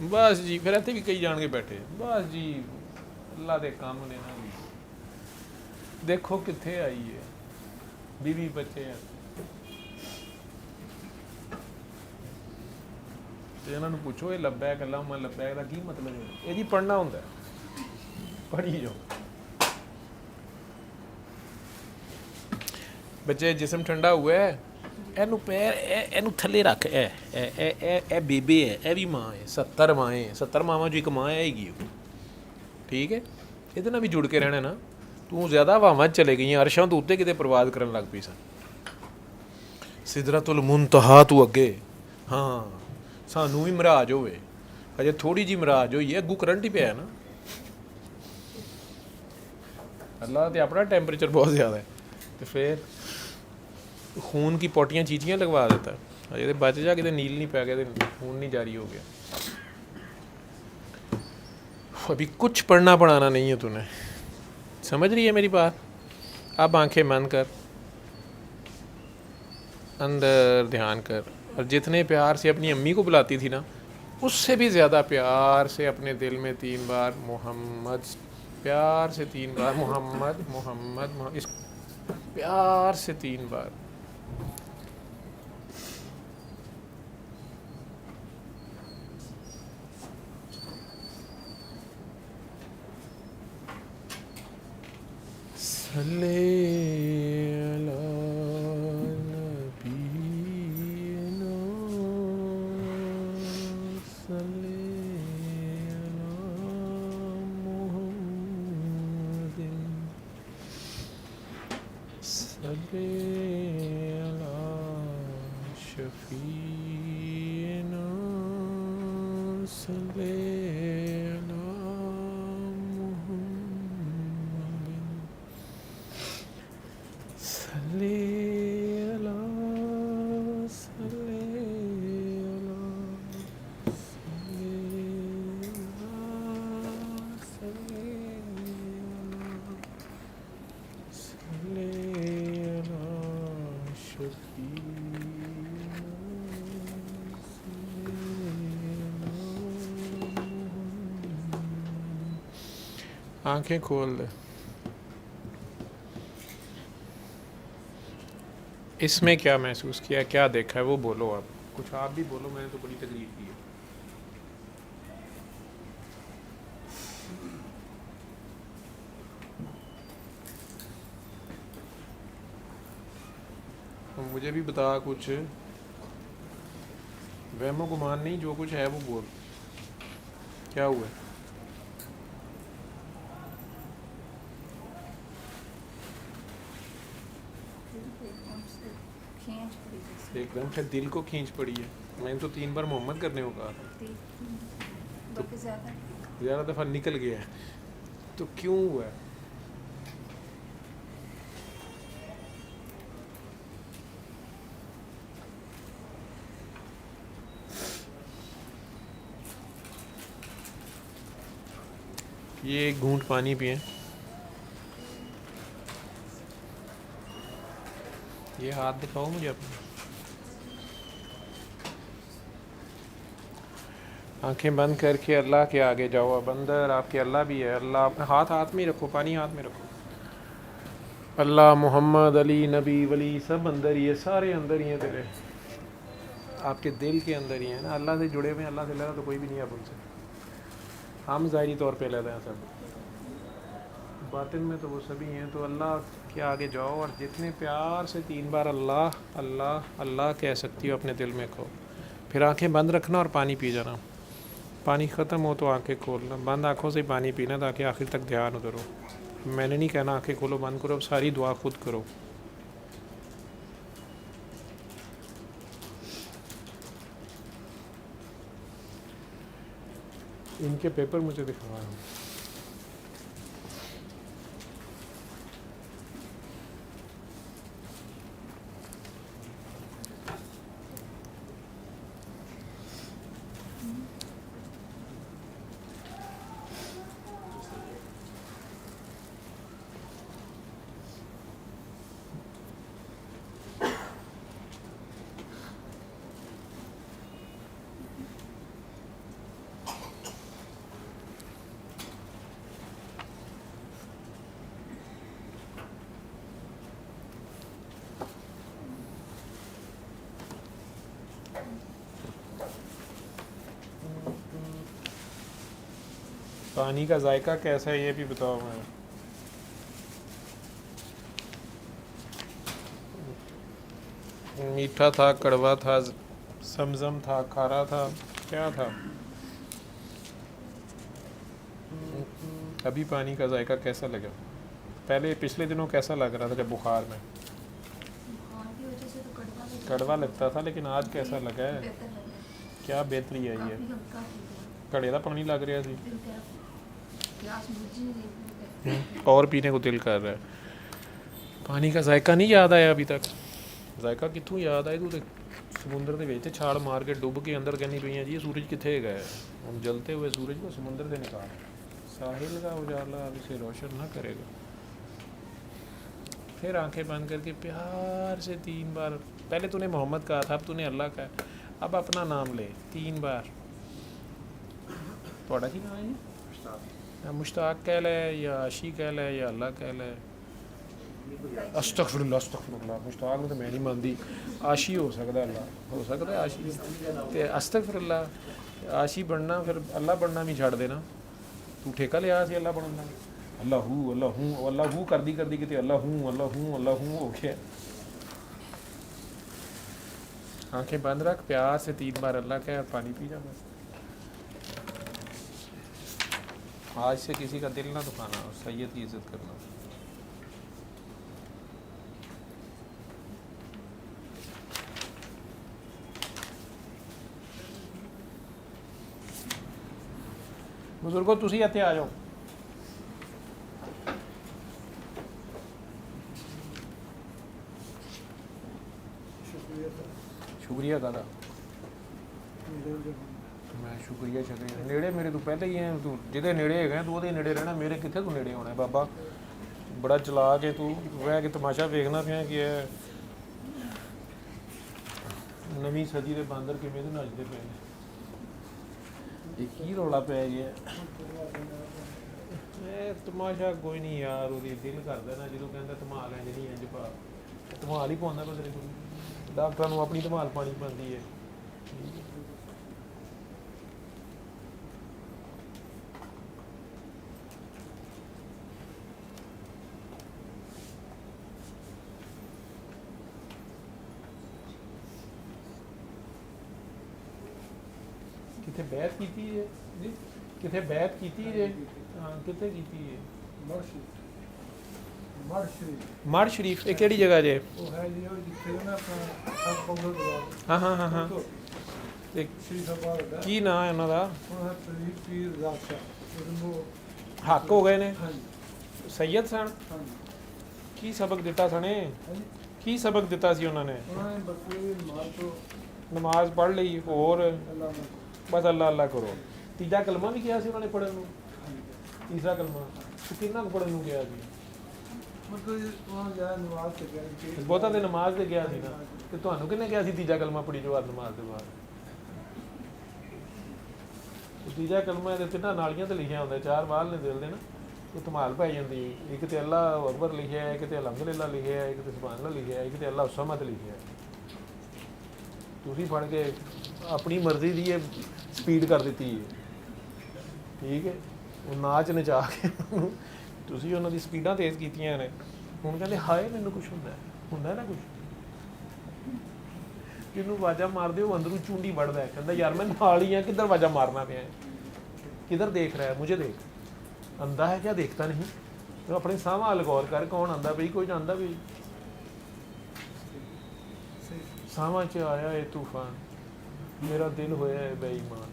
बस जी फिर इत्थे भी कई जान के बैठे, बस जी अल्लाह दे काम ने ना भी देखो कित्थे आई है, बीवी बच्चे हैं ते इन्हां नूं पुछो ये लब्बैक अल्लाहुम्मा लब्बैक दा की मतलब है। ये जी पढ़ना हुंदा है, पढ़ी जाओ। बच्चे जिस्म ठंडा हुआ है, एनू पैर एनू थले रख, ए बेबे है, ए भी माँ है, 70 माएँ 70 मावां जो एक माँ आएगी, ठीक है। ये ना भी जुड़ के रहना ना, तू ज़्यादा हवावां चले गई अरशां तो उत्ते किते परवाज़ करन लग पई सन, सिदरतुल मुंतहा तू अगे। हाँ सानू भी मराज होवे, अजे थोड़ी जी मराज होई है, अगू करंट ही पिया ना। अल्लाह ते अपना टैंपरेचर बहुत ज़्यादा है, तो फिर खून की पोटियाँ चीचियाँ लगवा देता है। अजे तो बच जा कि नील नहीं पै गया तो खून नहीं जारी हो गया। अभी कुछ पढ़ना पढ़ाना नहीं है तूने, समझ रही है मेरी बात। अब आंखें बंद कर, अंदर ध्यान कर, और जितने प्यार से अपनी अम्मी को बुलाती थी ना, उससे भी ज़्यादा प्यार से अपने दिल में 3 बार मोहम्मद, प्यार से 3 बार मोहम्मद मोहम्मद मोहम्मद, इस प्यार से 3 बार। सल्ले अला नबीना सल्ले अला मुहम्मदिन सल्ले अला शफीना सल्ले अला मुहम्मदिन सल्ले अला सल्ले अला सल्ले अला शफीना आंखें खोल दे। इसमें क्या महसूस किया, क्या देखा है वो बोलो। आप कुछ आप भी बोलो, मैंने तो बड़ी तकलीफ की है। तो मुझे भी बता कुछ, वहमो गुमान नहीं, जो कुछ है वो बोल। क्या हुआ है? खींच पड़ी जैसे ایک دم سے دل کو کھینچ پڑی ہے. میں نے تو 3 بار محمد کرنے کو کہا تھا, بلکہ زیادہ. زیادہ دفعہ نکل گیا ہے. تو کیوں ہوا ہے؟ یہ ایک گھونٹ پانی پئیں. یہ ہاتھ دکھاؤ مجھے اپنے. آنکھیں بند کر کے اللہ کے آگے جاؤ. اب اندر آپ کے اللہ بھی ہے. اللہ اپنے ہاتھ میں ہی رکھو, پانی ہاتھ میں رکھو. اللہ, محمد, علی, نبی, ولی سب اندر ہی ہے, سارے اندر ہی ہیں تیرے. آپ کے دل کے اندر ہی ہیں نا. اللہ سے جڑے ہوئے ہیں, اللہ سے لگا تو کوئی بھی نہیں ہے ان سے. ہم ظاہری طور پہ لیتے ہیں سب, باطن میں تو وہ سبھی ہیں. تو اللہ کے آگے جاؤ اور جتنے پیار سے 3 بار اللہ اللہ اللہ کہہ سکتی ہو اپنے دل میں کہو. پھر آنکھیں بند رکھنا اور پانی پی جانا. پانی ختم ہو تو آنکھیں کھولنا. بند آنکھوں سے پانی پینا تاکہ آخر تک دھیان ادھر ہو. میں نے نہیں کہنا آنکھیں کھولو بند کرو, اب ساری دعا خود کرو. ان کے پیپر مجھے دکھوا رہا ہوں. پانی کا ذائقہ کیسا ہے یہ بھی بتاؤ. میں میٹھا تھا, کڑوا تھا, زمزم تھا, کھارا تھا, کیا تھا؟ ابھی پانی کا ذائقہ کیسا لگا؟ پہلے پچھلے دنوں کیسا لگ رہا تھا جب بخار میں؟ کڑوا لگتا تھا, لیکن آج کیسا لگا ہے؟ کیا بہتری آئی ہے؟ کڑے کا پانی لگ رہا سی, اور پینے کو دل کر رہا ہے. پانی کا ذائقہ نہیں یاد آیا ابھی تک؟ ذائقہ کتوں یاد آئے؟ تو سمندر کے ویچ چھاڑ مار کے ڈب کے اندر کہنی پئی ہیں جی سورج کتنے گئے. ہم جلتے ہوئے سورج کو سمندر سے نکال. ساحل کا اجالا اب اسے روشن نہ کرے گا. پھر آنکھیں بند کر کے پیار سے 3 بار, پہلے تو نے محمد کہا تھا, اب تو نے اللہ کہا, اب اپنا نام لے 3 بار. تھوڑا کی نام ہے جی؟ مشتاق کہہ لے یا عاشی کہہ لے یا اللہ کہہ لے. استغفر اللہ استغفر اللہ. مشتاق میں تو میں نہیں مانتی. عاشی ہو سکتا ہے, اللہ ہو سکتا ہے عاشی. تے استغفر اللہ. عاشی بننا پھر اللہ بننا بھی چھڑ دینا. تو ٹھیکہ لیا سی اللہ بننا. اللہ ہوں اللہ ہوں اللہ ہوں کر دی کتے اللہ ہوں اللہ ہوں اللہ ہوں ہو گیا. آنکھیں بند رکھ, پیار سے 3 بار اللہ کہے اور پانی پی جا بس. آج سے کسی کا دل نہ دکھانا, اور سید کی عزت کرنا. بزرگوں تسی اتنے آ جاؤ. شکریہ دادا. میں شکریہ نیڑے میرے تو پہلے ہی ہیں. تو جہے نیڑے ہے تو وہ نیڑے رہنا, میرے کتنے تو نیڑے ہونا ہے بابا. بڑا چلا کے تو وہ کہ تماشا ویکھنا پیا کہ نویں صدی کے باندر کیویں تو نچتے پے نے. یہ کی رولا پی گیا؟ تماشا کوئی نہیں یار. وہ دل کرتا نا جدو کہہ دھمال انج نہیں انج پا, دھمال ہی پاؤں پہ تیرے کو. ڈاکٹر اپنی دھمال پانی پاتی ہے. کتنے بیعت کیتی ہے جی؟ کتنے بیعت کیتی ہے؟ ہاں کتنے کیتی ہے؟ ਮੜ ਸ਼ਰੀਫ ਇਹ ਕਿਹੜੀ ਜਗ੍ਹਾ ਜੇ? ਉਹ ਹੈ ਜੀ ਉਹ ਜਿੱਥੇ ਨਾ ਆਪਣਾ ਸਭ ਪੰਗਲ ਦਰਬਾਰ ਹਾਂ ਹਾਂ ਹਾਂ ਹਾਂ ਤੇ ਸ਼੍ਰੀ ਸਭਾ ਦਾ ਕੀ ਨਾਂ ਹੈ ਉਹਨਾਂ ਦਾ? ਉਹ ਹੈ ਪੀਰ ਰਾਜਾ ਉਹ ਹੱਕ ਹੋ ਗਏ ਨੇ? ਹਾਂਜੀ ਸੈਯਦ ਸਨ? ਹਾਂਜੀ ਕੀ ਸਬਕ ਦਿੱਤਾ ਸਣੇ? ਹਾਂਜੀ ਕੀ ਸਬਕ ਦਿੱਤਾ ਸੀ ਉਹਨਾਂ ਨੇ? ਉਹਨਾਂ ਨੇ ਬੱਕਰੀ ਮਾਰ ਤੋਂ ਨਮਾਜ਼ ਪੜ੍ਹ ਲਈ, ਹੋਰ ਅੱਲਾਹ ਨੂੰ ਬਸ ਅੱਲਾ ਅੱਲਾ ਕਰੋ। ਤੀਜਾ ਕਲਮਾ ਵੀ ਕਿਹਾ ਸੀ ਉਹਨਾਂ ਨੇ ਪੜ੍ਹਨ ਨੂੰ? ਹਾਂਜੀ ਤੀਸਰਾ ਕਲਮਾ ਤੇ ਕਿੰਨਾ ਕੁ ਪੜ੍ਹਨ ਨੂੰ ਕਿਹਾ ਸੀ? ਮਤਲਬ ਉਹ ਜਿਹੜਾ ਨਵਾਜ਼ ਤੇ ਕਰਕੇ ਬਹੁਤਾ ਤੇ ਨਮਾਜ਼ ਤੇ ਗਿਆ ਸੀ ਨਾ, ਤੇ ਤੁਹਾਨੂੰ ਕਿਹਨੇ ਕਿਹਾ ਸੀ ਤੀਜਾ ਕਲਮਾ ਪੜ੍ਹੀ ਜੋ ਨਮਾਜ਼ ਦੇ ਬਾਅਦ? ਤੀਜਾ ਕਲਮਾ ਇਹਦੇ ਤਿੰਨਾਂ ਨਾਲੀਆਂ ਤੇ ਲਿਖਿਆ ਹੁੰਦਾ, ਚਾਰ ਬਾਲ ਨੇ ਦਿਲ ਦੇ ਨਾ, ਉਹ ਧਮਾਲ ਪੈ ਜਾਂਦੀ। ਇੱਕ ਤੇ ਅੱਲਾ ਅਕਬਰ ਲਿਖਿਆ ਹੈ, ਇੱਕ ਤੇ ਅਲਹਮਦੁਲਿਲਾ ਲਿਖਿਆ ਹੈ, ਇੱਕ ਤੇ ਸੁਭਾਨ ਅੱਲਾਹ ਲਿਖਿਆ ਹੈ, ਇੱਕ ਤੇ ਅੱਲਾ ਸਮਦ ਲਿਖਿਆ ਹੈ। ਤੁਸੀਂ ਫੜ ਕੇ ਆਪਣੀ ਮਰਜ਼ੀ ਦੀ ਇਹ ਸਪੀਡ ਕਰ ਦਿੱਤੀ ਹੈ, ਠੀਕ ਹੈ। ਉਹ ਨਾਚ ਨਚਾ ਕੇ ਤੁਸੀਂ ਉਹਨਾਂ ਦੀ ਸਪੀਡਾਂ ਤੇਜ਼ ਕੀਤੀਆਂ ਨੇ। ਹੁਣ ਕਹਿੰਦੇ ਹਾਏ ਮੈਨੂੰ ਕੁਛ ਹੁੰਦਾ ਨਾ ਕੁਛ। ਜਿਹਨੂੰ ਆਵਾਜ਼ਾਂ ਮਾਰਦੇ ਉਹ ਅੰਦਰੋਂ ਚੁੰਡੀ ਵੱਢਦਾ, ਕਹਿੰਦਾ ਯਾਰ ਮੈਂ ਨਾਲ ਹੀ ਹਾਂ, ਕਿੱਧਰ ਆਵਾਜ਼ਾਂ ਮਾਰਨਾ ਪਿਆ, ਕਿੱਧਰ ਦੇਖ ਰਿਹਾ ਹੈ, ਮੁਝੇ ਦੇਖ, ਆਂਦਾ ਹੈ ਕਿਆ ਦੇਖਤਾ ਨਹੀਂ? तो अपने साहब हाल गौर कर, कौन आंदा भी, कोई जानता भी। सावा च आया है तूफान, मेरा दिल होया है बेईमान।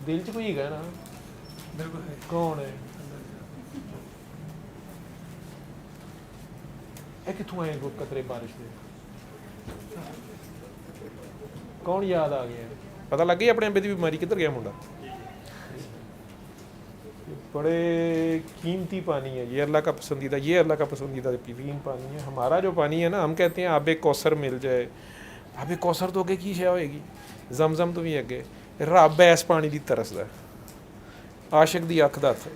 दिल च कोई है ना? बिल्कुल है। कौन है? कितों आए कतरे बारिश के? कौन याद आ गया? पता लग गई अपने अंबे की बीमारी किधर गया मुंडा? बड़े कीमती पानी है ये, अल्लाह का पसंदीदा, ये अल्लाह का पसंदीदा बेहतरीन पानी है। हमारा जो पानी है ना, हम कहते हैं आबे कौसर मिल जाए, आबे कौसर तो अगे की शय होएगी, जमजम तो भी अगे। रब इस पानी की तरसदा, आशिक दी अख दा अथरू,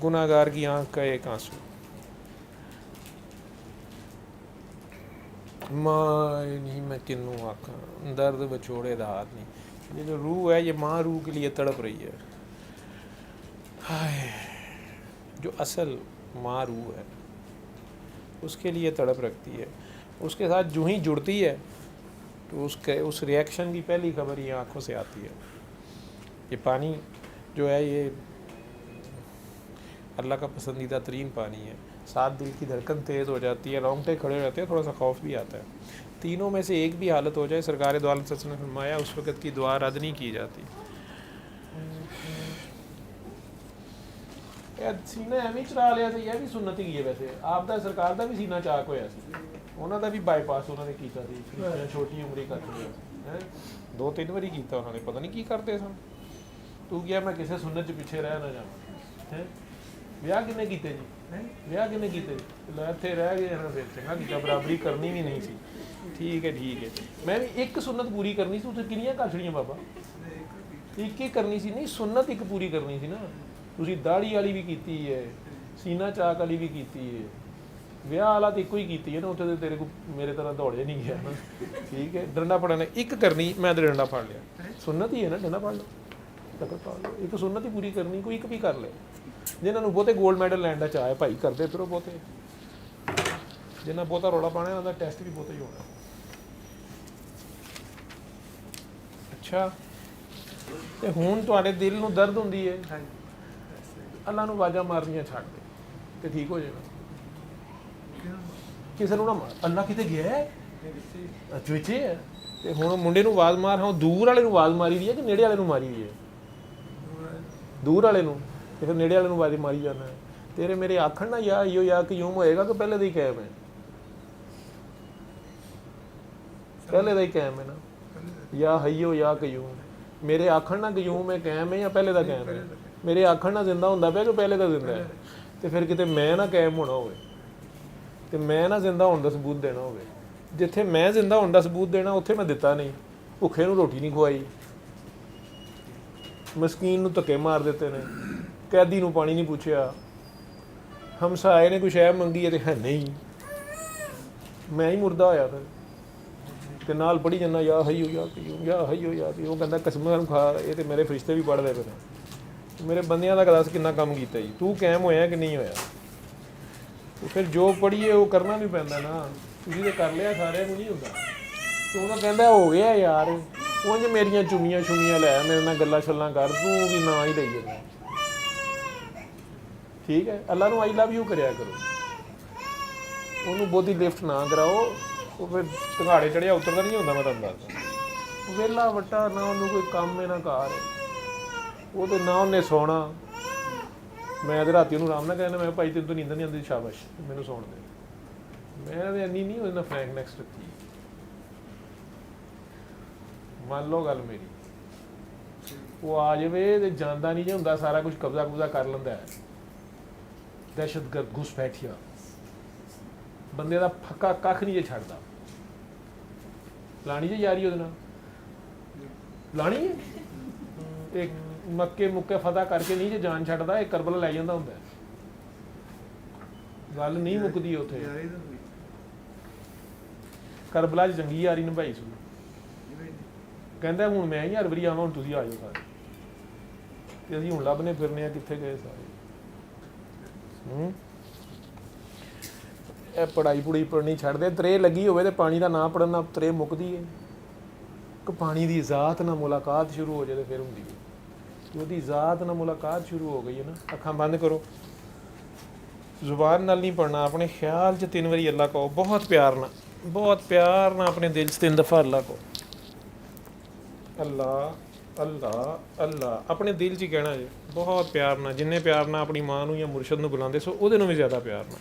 गुनाहगार की आंख का एक आंसू। मैं किन्नू आखा, दर्द बछोड़े दा हाथ नहीं। ये जो रूह है ये माँ रूह के लिए तड़प रही है। हाय, जो असल माँ रूह है उसके लिए तड़प रखती है। उसके साथ जो ही जुड़ती है तो उसके उस रिएक्शन की पहली खबर ये आँखों से आती है। ये पानी जो है ये अल्लाह का पसंदीदा तरीन पानी है। साथ दिल की धड़कन तेज़ हो जाती है, रोंगटे खड़े हो जाते हैं, थोड़ा सा खौफ भी आता है। तीनों में से एक भी हालत हो जाए, सरकार दो आलम सल्लल्लाहु अलैहि वसल्लम ने फरमाया उस वक़्त की दुआ रद्द नहीं की जाती। सीना एवं चला लिया तो यह भी सुन्नत ही है। वैसे आप दा सरकार का भी सीना चाक होया सी, उन्होंने भी बाईपास उन्होंने कीता सी, छोटी उम्र ही कर लिया, 2-3 बारी कीता उन्होंने, पता नहीं की करते सन। तू क्या मैं किसी सुन्नत च पिछे रह ना जावां है? विआह किन्ने कीते जी? विआह किन्ने कीते? इत्थे रह गए ना, फिर चंगा कीता, बराबरी करनी भी नहीं सी। ठीक है ठीक है, मैं भी एक सुन्नत पूरी करनी सी, उत्थे किन्नियां कर छड़ियां बाबा? एक ही करनी सी, नहीं सुन्नत एक पूरी करनी सी ना। तुसी दाढ़ी वाली भी कीती है, सीना चाक वाली भी कीती है, विआह वाला तो एक ही कीती है ना, उत्थे तेरे को मेरे तरह दौड़े नहीं गया ना। ठीक है, डंडा फड़ने एक करनी, मैं तो डंडा फड़ लिया, सुन्नत ही है ना, डंडा फड़ लो, तकड़ पा लो, एक सुन्नत ही पूरी करनी, कोई एक भी कर ले। जिन्होंने बहुते गोल्ड मैडल लैंड का चाह है भाई करते फिर बहुते, जिन्हें बहुता रौला पाना उन्होंने टेस्ट भी बहुता ही होना। अच्छा, तो हुण तुहाडे दिल नूं दर्द हुंदी है, अल्लाह नूं आवाज़ां मारनियां छड्ड दे ते ठीक हो जाएगा। किसी नूं ना मार, अल्लाह किते गया है चुचे है, ते हुण मुंडे नूं आवाज़ मार, हाँ दूर वाले नूं आवाज़ मारी दी है कि नेड़े वाले नूं मारी दी है? दूर वाले नूं, ते फिर नेड़े वाले नूं आवाज़ मारी जाना है। तेरे मेरे आखण ना या इहो या क्यूम होएगा कि पहले दा ही कायम है? पहले दा ही कायम है ना, या हयो या कयूम। मेरे आखण ना कयूम है कायम है या पहले दा कायम है? मेरे आखण ना जिंदा हुंदा पिया कि पहले दा जिंदा है? तो फिर किते मैं ना कायम होना होवे ते मैं ना जिंदा होने दा सबूत देना होवे। जिथे मैं जिंदा होने दा सबूत देना उत्थे मैं दिता नहीं, भुखे नूं रोटी नहीं खुआई, मस्कीन नूं धक्के मार दिते ने, कैदी नूं पानी नहीं पूछया, हमसाए ने कोई शै मंगी है तो है नहीं, मैं ही मुर्दा होया फिर ते नाल पढ़ी जाना या हयो या कयूम या हयो या कयूम। कहंदा कसम खा, ये तो मेरे फरिश्ते भी पढ़दे पे ने, मेरे बंदियां दा दस किन्ना काम कीता जी, तू कायम होया कि नहीं होया? तो फिर जो पढ़िए वो करना भी पैंदा ना, तुसीं ते कर लिया, सारिਆਂ ਨੂੰ नहीं ਹੁੰਦਾ। तो उन्होंने कहता हो गया यार, उंज मेरियां चुमियां छुमियां लै, मेरे नाल गल्लां छल्लां कर, तू की ना ही लई जाना। ਠੀਕ ਹੈ, ਅੱਲਾ ਨੂੰ ਆਈ ਲਵ ਯੂ ਕਰਿਆ ਕਰੋ, ਉਹਨੂੰ ਬਹੁਤੀ ਲਿਫਟ ਨਾ ਕਰਾਓ, ਉਹ ਫਿਰ ਢੰਗਾੜੇ ਚੜਿਆ ਉਤਰਦਾ ਨਹੀਂ ਹੁੰਦਾ। ਮੈਂ ਤੁਹਾਨੂੰ ਦੱਸਦਾ ਵਿਹਲਾ ਵੱਟਾ, ਨਾ ਉਹਨੂੰ ਕੋਈ ਕੰਮ ਹੈ ਨਾ ਕਾਰ ਹੈ, ਉਹ ਤੇ ਨਾ ਉਹਨੇ ਸੌਣਾ। ਮੈਂ ਤੇ ਰਾਤੀ ਉਹਨੂੰ ਆਰਾਮ ਨਾਲ ਕਹਿੰਦਾ, ਮੈਂ ਭਾਈ ਤੈਨੂੰ ਤਾਂ ਨੀਂਦ ਨਹੀਂ ਆਉਂਦੀ, ਸ਼ਾਬਾਸ਼ ਮੈਨੂੰ ਸੌਣ ਦੇ। ਮੈਂ ਤਾਂ ਇੰਨੀ ਨਹੀਂ ਉਹਦੇ ਨਾਲ ਫਰੈਂਕਨੈਸ ਰੱਖੀ। ਮੰਨ ਲਓ ਗੱਲ ਮੇਰੀ, ਉਹ ਆ ਜਾਵੇ ਤੇ ਜਾਂਦਾ ਨਹੀਂ ਜੇ ਹੁੰਦਾ, ਸਾਰਾ ਕੁਝ ਕਬਜ਼ਾ ਕੁਬਜ਼ਾ ਕਰ ਲੈਂਦਾ ਹੈ। ਦਹਿਸ਼ਤਗਰਦ ਘੁਸ ਬੈਠਿਆ, ਬੰਦੇ ਦਾ ਫੱਕਾ ਕੱਖ ਨਹੀਂ ਜੇ ਛੱਡਦਾ। ਲਾਣੀ ਜੇ ਯਾਰੀ ਉਹਦੇ ਨਾਲ, ਲਾਣੀ ਹੈ। ਇਹ ਮੱਕੇ ਮੁੱਕੇ ਫਤਿਹ ਕਰਕੇ ਨਹੀਂ ਜੇ ਜਾਨ ਛੱਡਦਾ, ਇਹ ਕਰਬਲਾ ਲੈ ਜਾਂਦਾ ਹੁੰਦਾ। ਗੱਲ ਨਹੀਂ ਮੁੱਕਦੀ ਉੱਥੇ। ਕਰਬਲਾ 'ਚ ਚੰਗੀ ਯਾਰੀ ਨਿਭਾਈ ਸੀ। ਕਹਿੰਦਾ ਹੁਣ ਮੈਂ ਹੀ ਹਰ ਵਾਰੀ ਆਵਾਂ, ਹੁਣ ਤੁਸੀਂ ਆ ਜਾਓ ਸਾਰੇ, ਤੇ ਅਸੀਂ ਹੁਣ ਲੱਭਨੇ ਫਿਰਨੇ ਆ ਕਿੱਥੇ ਗਏ ਸਾਰੇ। ਇਹ ਪੜ੍ਹਾਈ ਪੁੜ੍ਹਾਈ ਪੜ੍ਹਨੀ ਛੱਡਦੇ, ਤਰੇ ਲੱਗੀ ਹੋਵੇ ਤੇ ਪਾਣੀ ਦਾ ਨਾਂ ਪੜ੍ਹਨ ਨਾਲ ਤਰੇ ਮੁੱਕਦੀ ਹੈ। ਕਿ ਪਾਣੀ ਦੀ ਜ਼ਾਤ ਨਾਲ ਮੁਲਾਕਾਤ ਸ਼ੁਰੂ ਹੋ ਜਾਏ ਤੇ ਫਿਰ ਹੁੰਦੀ ਹੈ। ਉਹਦੀ ਜ਼ਾਤ ਨਾਲ ਮੁਲਾਕਾਤ ਸ਼ੁਰੂ ਹੋ ਗਈ ਹੈ ਨਾ। ਅੱਖਾਂ ਬੰਦ ਕਰੋ, ਜ਼ੁਬਾਨ ਨਾਲ ਨਹੀਂ ਪੜ੍ਹਨਾ, ਆਪਣੇ ਖਿਆਲ 'ਚ 3 ਵਾਰੀ ਅੱਲਾ ਕਹੋ, ਬਹੁਤ ਪਿਆਰ ਨਾਲ, ਬਹੁਤ ਪਿਆਰ ਨਾਲ ਆਪਣੇ ਦਿਲ 'ਚ 3 ਦਫਾ ਅੱਲਾ ਕਹੋ। ਅੱਲਾ ਅੱਲਾ ਅੱਲਾ ਆਪਣੇ ਦਿਲ 'ਚ ਹੀ ਕਹਿਣਾ ਜੇ, ਬਹੁਤ ਪਿਆਰ ਨਾਲ, ਜਿੰਨੇ ਪਿਆਰ ਨਾਲ ਆਪਣੀ ਮਾਂ ਨੂੰ ਜਾਂ ਮੁਰਸ਼ਦ ਨੂੰ ਬੁਲਾਉਂਦੇ ਸੋ ਉਹਦੇ ਨੂੰ ਵੀ ਜ਼ਿਆਦਾ ਪਿਆਰ ਨਾਲ।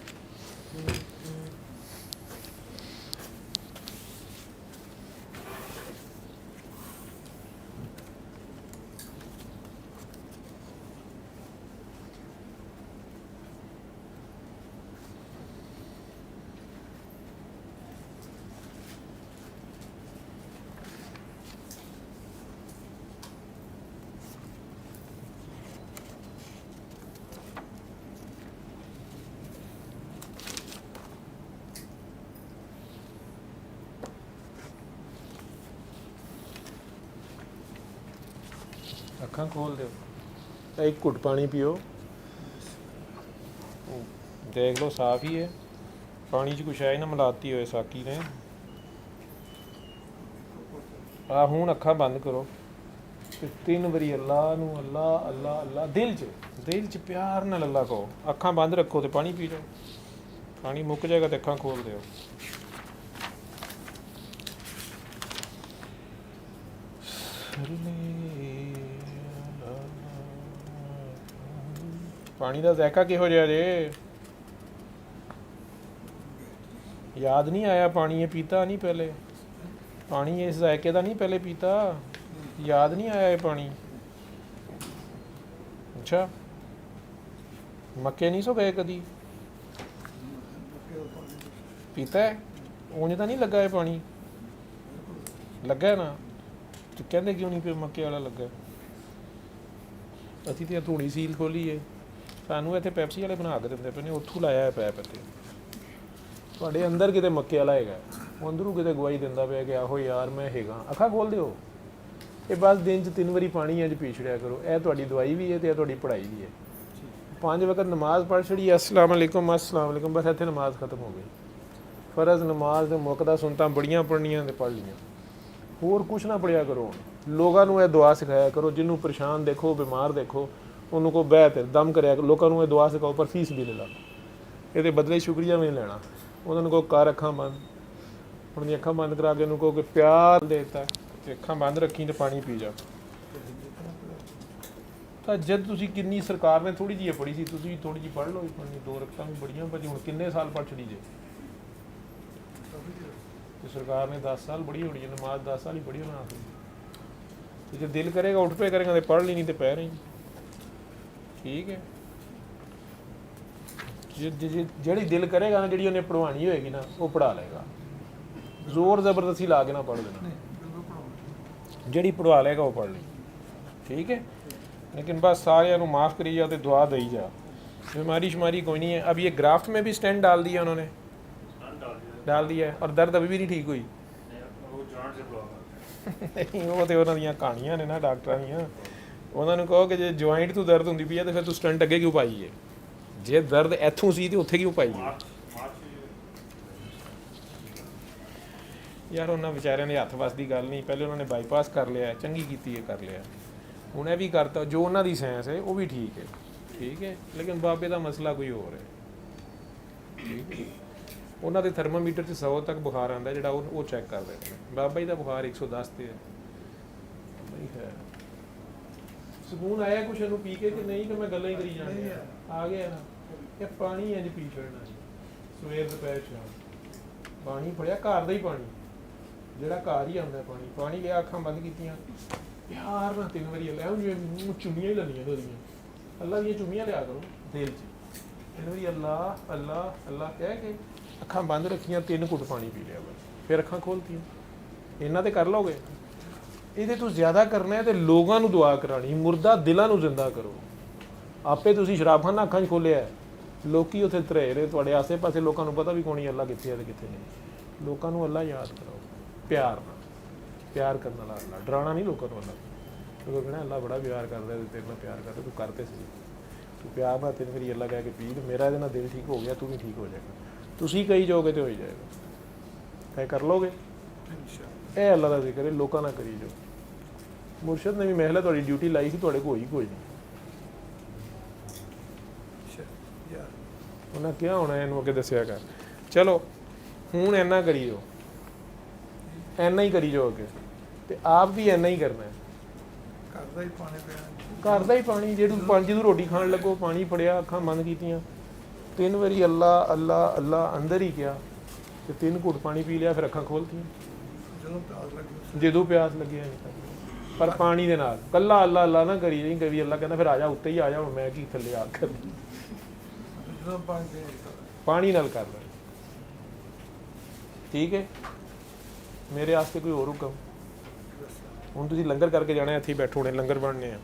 ਅੱਖਾਂ ਖੋਲ ਦਿਓ, ਇੱਕ ਘੁੱਟ ਪਾਣੀ ਪੀਓ, ਦੇਖ ਲਓ ਸਾਫ਼ ਹੀ ਹੈ, ਪਾਣੀ 'ਚ ਕੁਛ ਹੈ ਹੀ ਨਾ ਮਿਲਾਤੀ ਹੋਏ ਸਾਕੀ ਨੇ। ਆ ਹੁਣ ਅੱਖਾਂ ਬੰਦ ਕਰੋ ਤੇ 3 ਵਾਰੀ ਅੱਲਾ ਨੂੰ ਅੱਲਾ ਅੱਲਾ ਅੱਲਾ ਦਿਲ 'ਚ ਪਿਆਰ ਨਾਲ ਅੱਲਾ ਕਹੋ। ਅੱਖਾਂ ਬੰਦ ਰੱਖੋ ਤੇ ਪਾਣੀ ਪੀ ਲਓ। ਪਾਣੀ ਮੁੱਕ ਜਾਏਗਾ ਤੇ ਅੱਖਾਂ ਖੋਲ ਦਿਓ। ਪਾਣੀ ਦਾ ਜ਼ਾਇਕਾ ਕਿਹੋ ਜਿਹਾ ਜੇ? ਯਾਦ ਨਹੀਂ ਆਇਆ? ਪਾਣੀ ਇਹ ਪੀਤਾ ਨਹੀਂ ਪਹਿਲੇ? ਪਾਣੀ ਇਸ ਜ਼ਾਇਕੇ ਦਾ ਨਹੀਂ ਪਹਿਲੇ ਪੀਤਾ? ਯਾਦ ਨਹੀਂ ਆਇਆ ਇਹ ਪਾਣੀ? ਅੱਛਾ, ਮੱਕੇ ਨਹੀਂ ਸੋ ਗਏ ਕਦੀ? ਪੀਤਾ ਹੈ? ਉਂਝ ਤਾਂ ਨਹੀਂ ਲੱਗਾ ਇਹ ਪਾਣੀ? ਲੱਗਾ ਨਾ? ਤੇ ਕਹਿੰਦੇ ਕਿਉਂ ਨਹੀਂ ਫਿਰ ਮੱਕੇ ਵਾਲਾ ਲੱਗਾ? ਅਸੀਂ ਤੇ ਧੂਣੀ ਸੀਲ ਖੋਲੀ ਹੈ, ਸਾਨੂੰ ਇੱਥੇ ਪੈਪਸੀ ਵਾਲੇ ਬਣਾ ਕੇ ਦਿੰਦੇ ਪਏ ਨੇ, ਉੱਥੋਂ ਲਾਇਆ ਹੈ ਪੈਪ ਇੱਥੇ। ਤੁਹਾਡੇ ਅੰਦਰ ਕਿਤੇ ਮੱਕੇ ਵਾਲਾ ਹੈਗਾ, ਉਹ ਅੰਦਰੋਂ ਕਿਤੇ ਗਵਾਹੀ ਦਿੰਦਾ ਪਿਆ ਕਿ ਆਹੋ ਯਾਰ ਮੈਂ ਹੈਗਾ। ਅੱਖਾਂ ਖੋਲ ਦਿਓ। ਇਹ ਬਸ ਦਿਨ 'ਚ 3 ਵਾਰੀ ਪਾਣੀ ਇੰਝ ਪੀ ਛੜਿਆ ਕਰੋ। ਇਹ ਤੁਹਾਡੀ ਦਵਾਈ ਵੀ ਹੈ ਤੇ ਇਹ ਤੁਹਾਡੀ ਪੜ੍ਹਾਈ ਵੀ ਹੈ। 5 ਵਕਤ ਨਮਾਜ਼ ਪੜ੍ਹ ਛੜੀ, ਅਸਲਾਮ ਵਾਲੇਕੁਮ ਅਸਲਾਮ ਵਾਲੇਕੁਮ, ਬਸ ਇੱਥੇ ਨਮਾਜ਼ ਖਤਮ ਹੋ ਗਈ। ਫਰਜ਼ ਨਮਾਜ਼ ਦੇ ਮੁੱਕਦਾ ਸੁਣਤਾਂ ਬੜੀਆਂ ਪੜ੍ਹਨੀਆਂ ਤੇ ਪੜ੍ਹ ਲਈਆਂ, ਹੋਰ ਕੁਛ ਨਾ ਪੜ੍ਹਿਆ ਕਰੋ। ਲੋਕਾਂ ਨੂੰ ਇਹ ਦੁਆ ਸਿਖਾਇਆ ਕਰੋ, ਜਿਹਨੂੰ ਪਰੇਸ਼ਾਨ ਦੇਖੋ, ਬਿਮਾਰ ਦੇਖੋ, ਉਹਨੂੰ ਕੋ ਬਹਿ ਤੇ ਦਮ ਕਰਿਆ ਕਰੋ। ਲੋਕਾਂ ਨੂੰ ਇਹ ਦੁਆ ਸਿਖਾਓ ਪਰ ਫੀਸ ਵੀ ਲੈ ਲਾ, ਇਹਦੇ ਬਦਲੇ ਸ਼ੁਕਰੀਆ ਵੀ ਨਹੀਂ ਲੈਣਾ। ਉਹਨਾਂ ਨੂੰ ਕਹੋ ਕਰ ਅੱਖਾਂ ਬੰਦ, ਆਪਣੀ ਅੱਖਾਂ ਬੰਦ ਕਰਾ ਕੇ ਉਹਨੂੰ ਕਹੋ ਕਿ ਪਿਆਰ ਦੇ ਦਿੱਤਾ ਤੇ ਅੱਖਾਂ ਬੰਦ ਰੱਖੀ ਤੇ ਪਾਣੀ ਪੀ ਜਾ। ਤਾਂ ਜਦ ਤੁਸੀਂ ਕਿੰਨੀ ਸਰਕਾਰ ਨੇ ਥੋੜ੍ਹੀ ਜਿਹੀ ਪੜ੍ਹੀ ਸੀ, ਤੁਸੀਂ ਥੋੜ੍ਹੀ ਜਿਹੀ ਪੜ੍ਹ ਲਓ। ਪੜ੍ਹਨੀ 2 ਰਕਤਾਂ ਵੀ ਬੜੀਆਂ ਭਾਜੀ, ਹੁਣ ਕਿੰਨੇ ਸਾਲ ਪੜ੍ਹ ਛੜੀ ਜੇ? ਤੇ ਸਰਕਾਰ ਨੇ 10 ਸਾਲ ਬੜੀ ਹੋਣੀ ਹੈ, ਨਮਾਜ਼ 10 ਸਾਲ ਹੀ ਬੜੀ ਹੋਣਾ। ਤੇ ਜੇ ਦਿਲ ਕਰੇਗਾ ਉੱਠ ਪਏ ਕਰੇਗਾ ਤੇ ਪੜ੍ਹ ਲਈ, ਨਹੀਂ ਤੇ ਪੈ ਰਹੀ। ਠੀਕ ਹੈ, ਜਿਹੜੀ ਦਿਲ ਕਰੇਗਾ ਨਾ, ਜਿਹੜੀ ਉਹਨੇ ਪੜ੍ਹਵਾਉਣੀ ਹੋਏਗੀ ਨਾ, ਉਹ ਪੜ੍ਹਾ ਲਏਗਾ। ਜ਼ੋਰ ਜ਼ਬਰਦਸਤੀ ਲਾ ਕੇ ਨਾ ਪੜ੍ਹ ਦੇਣਾ, ਜਿਹੜੀ ਪੜ੍ਹਵਾ ਲਏਗਾ ਉਹ ਪੜ੍ਹ ਲਈ। ਠੀਕ ਹੈ, लेकिन बस सारे ਨੂੰ माफ़ करी जा तो दुआ दई जा। बीमारी शुमारी कोई नहीं है। अब ये ग्राफ्ट में भी स्टेंट डाल दिया उन्होंने, डाल दिया है, और दर्द अभी भी नहीं ठीक हुई। नहीं वो तो उन्होंने कहानियां ने ना डॉक्टर ਦੀਆਂ। ਉਹਨਾਂ ਨੂੰ ਕਹੋ ਕਿ ਜੇ ਜੁਆਇੰਟ ਤੋਂ ਦਰਦ ਹੁੰਦੀ ਪਈ ਹੈ ਤੇ ਫਿਰ ਤੂੰ ਸਟੰਟ ਅੱਗੇ ਕਿਉਂ ਪਾਈ ਹੈ? ਜੇ ਦਰਦ ਇੱਥੋਂ ਸੀ ਤੇ ਉੱਥੇ ਕਿਉਂ ਪਾਈ ਹੈ? ਯਾਰ ਉਹਨਾਂ ਵਿਚਾਰਿਆਂ ਦੇ ਹੱਥ ਵੱਸ ਦੀ ਗੱਲ ਨਹੀਂ। ਪਹਿਲੇ ਉਹਨਾਂ ਨੇ ਬਾਈਪਾਸ ਕਰ ਲਿਆ, ਚੰਗੀ ਕੀਤੀ ਹੈ, ਕਰ ਲਿਆ। ਹੁਣ ਇਹ ਵੀ ਕਰਤਾ, ਜੋ ਉਹਨਾਂ ਦੀ ਸਾਇੰਸ ਹੈ ਉਹ ਵੀ ਠੀਕ ਹੈ। ਠੀਕ ਹੈ, ਲੇਕਿਨ ਬਾਬੇ ਦਾ ਮਸਲਾ ਕੋਈ ਹੋਰ ਹੈ। ਠੀਕ ਹੈ, ਉਹਨਾਂ ਦੇ ਥਰਮਾਮੀਟਰ 'ਚ 100 ਤੱਕ ਬੁਖਾਰ ਆਉਂਦਾ, ਜਿਹੜਾ ਉਹ ਚੈੱਕ ਕਰਦੇ ਨੇ। ਬਾਬਾ ਜੀ ਦਾ ਬੁਖਾਰ 110 ਤੇ ਹੈ। ਨਹੀਂ ਹੈ ਸਕੂਨ ਆਇਆ ਕੁਛ ਇਹਨੂੰ ਪੀ ਕੇ ਕਿ ਨਹੀਂ, ਕਿ ਮੈਂ ਗੱਲਾਂ ਹੀ ਕਰੀ ਜਾਣੀ ਆ ਗਿਆ ਨਾ। ਇਹ ਪਾਣੀ ਇੰਜ ਪੀ ਛੱਡਣਾ ਜੀ, ਸਵੇਰ ਦੁਪਹਿਰ ਸ਼ਾਮ ਪਾਣੀ ਫੜਿਆ, ਘਰ ਦਾ ਹੀ ਪਾਣੀ, ਜਿਹੜਾ ਘਰ ਹੀ ਆਉਂਦਾ ਪਾਣੀ ਲਿਆ, ਅੱਖਾਂ ਬੰਦ ਕੀਤੀਆਂ, ਪਿਆਰ ਨਾਲ 3 ਵਾਰੀ ਲੈ, ਜਿਵੇਂ ਚੁੰਮੀਆਂ ਹੀ ਲੈਣੀਆਂ ਉਹਦੀਆਂ, ਅੱਲਾ ਦੀਆਂ ਚੁੰਮੀਆਂ ਲਿਆ ਕਰੋ ਦਿਲ 'ਚ, 3 ਵਾਰੀ ਅੱਲਾ ਅੱਲਾ ਅੱਲਾ ਕਹਿ ਕੇ ਅੱਖਾਂ ਬੰਦ ਰੱਖੀਆਂ, 3 ਘੁੱਟ ਪਾਣੀ ਪੀ ਲਿਆ ਬਸ, ਫਿਰ ਅੱਖਾਂ ਖੋਲ੍ਹਤੀਆਂ। ਇਹਨਾਂ ਤੇ ਕਰ ਲਓਗੇ। ਇਹਦੇ ਤੋਂ ਜ਼ਿਆਦਾ ਕਰਨਾ ਹੈ ਤੇ ਲੋਕਾਂ ਨੂੰ ਦੁਆ ਕਰਾਣੀ, ਮੁਰਦਾ ਦਿਲਾਂ ਨੂੰ ਜ਼ਿੰਦਾ ਕਰੋ। ਆਪੇ ਤੁਸੀਂ ਸ਼ਰਾਬਖਾਨਾ ਅੱਖਾਂ 'ਚ ਖੋਲ੍ਹਿਆ, ਲੋਕੀ ਉੱਥੇ ਧਰੇ ਰਹੇ ਤੁਹਾਡੇ ਆਸੇ ਪਾਸੇ, ਲੋਕਾਂ ਨੂੰ ਪਤਾ ਵੀ ਕੌਣੀ ਅੱਲਾ ਕਿੱਥੇ ਹੈ ਤੇ ਕਿੱਥੇ ਨਹੀਂ। ਲੋਕਾਂ ਨੂੰ ਅੱਲਾ ਯਾਦ ਕਰੋ, ਪਿਆਰ ਨਾਲ, ਪਿਆਰ ਕਰਨ ਵਾਲਾ ਅੱਲਾ, ਡਰਾਉਣਾ ਨਹੀਂ ਲੋਕਾਂ ਨੂੰ ਅੱਲਾ। ਕਿਉਂਕਿ ਕਹਿਣਾ ਅੱਲਾ ਬੜਾ ਪਿਆਰ ਕਰਦਾ ਤੇ ਤੇਰੇ ਨਾਲ ਪਿਆਰ ਕਰਦਾ, ਤੂੰ ਕਰਤੇ ਸੀ, ਤੂੰ ਪਿਆਰ ਨਾਲ 3 ਵਾਰੀ ਅੱਲਾ ਕਹਿ ਕੇ ਪੀ, ਮੇਰਾ ਇਹਦੇ ਨਾਲ ਦਿਲ ਠੀਕ ਹੋ ਗਿਆ, ਤੂੰ ਵੀ ਠੀਕ ਹੋ ਜਾਏਗਾ। ਤੁਸੀਂ ਕਹੀ ਜਾਓਗੇ ਤੇ ਹੋ ਹੀ ਜਾਏਗਾ। ਇਹ ਕਰ ਲਓਗੇ, ਇਹ ਅੱਲਾ ਦਾ ਜ਼ਿਕਰ ਹੈ, ਲੋਕਾਂ ਨਾਲ ਕਰੀ ਜਾਓ। ਮੁਰਸ਼ਦ ਨੇ ਵੀ ਮਹਿਲਾ ਤੁਹਾਡੀ ਡਿਊਟੀ ਲਾਈ ਸੀ, ਤੁਹਾਡੇ ਕੋਲ ਹੋਈ ਕੋਈ ਨਹੀਂ। ਉਹਨਾਂ ਕਿਹਾ ਹੋਣਾ ਇਹਨੂੰ ਅੱਗੇ ਦੱਸਿਆ ਕਰ। ਚਲੋ ਹੁਣ ਇੰਨਾ ਕਰੀ ਜਾਓ, ਇੰਨਾ ਹੀ ਕਰੀ ਜਾਓ ਅੱਗੇ, ਤੇ ਆਪ ਵੀ ਇੰਨਾ ਹੀ ਕਰਨਾ ਹੈ। ਘਰ ਦਾ ਹੀ ਪਾਣੀ ਪੀਣਾ, ਘਰ ਦਾ ਹੀ ਪਾਣੀ, ਜਦੋਂ ਰੋਟੀ ਖਾਣ ਲੱਗੋ ਪਾਣੀ ਫੜਿਆ, ਅੱਖਾਂ ਬੰਦ ਕੀਤੀਆਂ, 3 ਵਾਰੀ ਅੱਲਾ ਅੱਲਾ ਅੱਲਾ ਅੰਦਰ ਹੀ ਕਿਹਾ ਤੇ 3 ਘੁੱਟ ਪਾਣੀ ਪੀ ਲਿਆ, ਫਿਰ ਅੱਖਾਂ ਖੋਲ੍ਹਤੀਆਂ ਜਦੋਂ ਪਿਆਸ ਲੱਗਿਆ। ਪਰ ਪਾਣੀ ਦੇ ਨਾਲ, ਕੱਲਾ ਅੱਲਾ ਅੱਲਾ ਨਾ ਕਰੀ ਜਾਈਂ, ਕਦੀ ਅੱਲਾ ਕਹਿੰਦਾ ਫਿਰ ਆ ਜਾ ਉੱਤੇ ਹੀ ਆ ਜਾ, ਹੁਣ ਮੈਂ ਕੀ ਥੱਲੇ ਆ ਕਰ, ਪਾਣੀ ਨਾਲ ਕਰ ਲੈ। ਠੀਕ ਹੈ, ਮੇਰੇ ਵਾਸਤੇ ਕੋਈ ਹੋਰ ਹੁਕਮ? ਹੁਣ ਤੁਸੀਂ ਲੰਗਰ ਕਰਕੇ ਜਾਣਾ, ਇੱਥੇ ਹੀ ਬੈਠੋ, ਹੁਣੇ ਲੰਗਰ ਬਣਨੇ ਆ।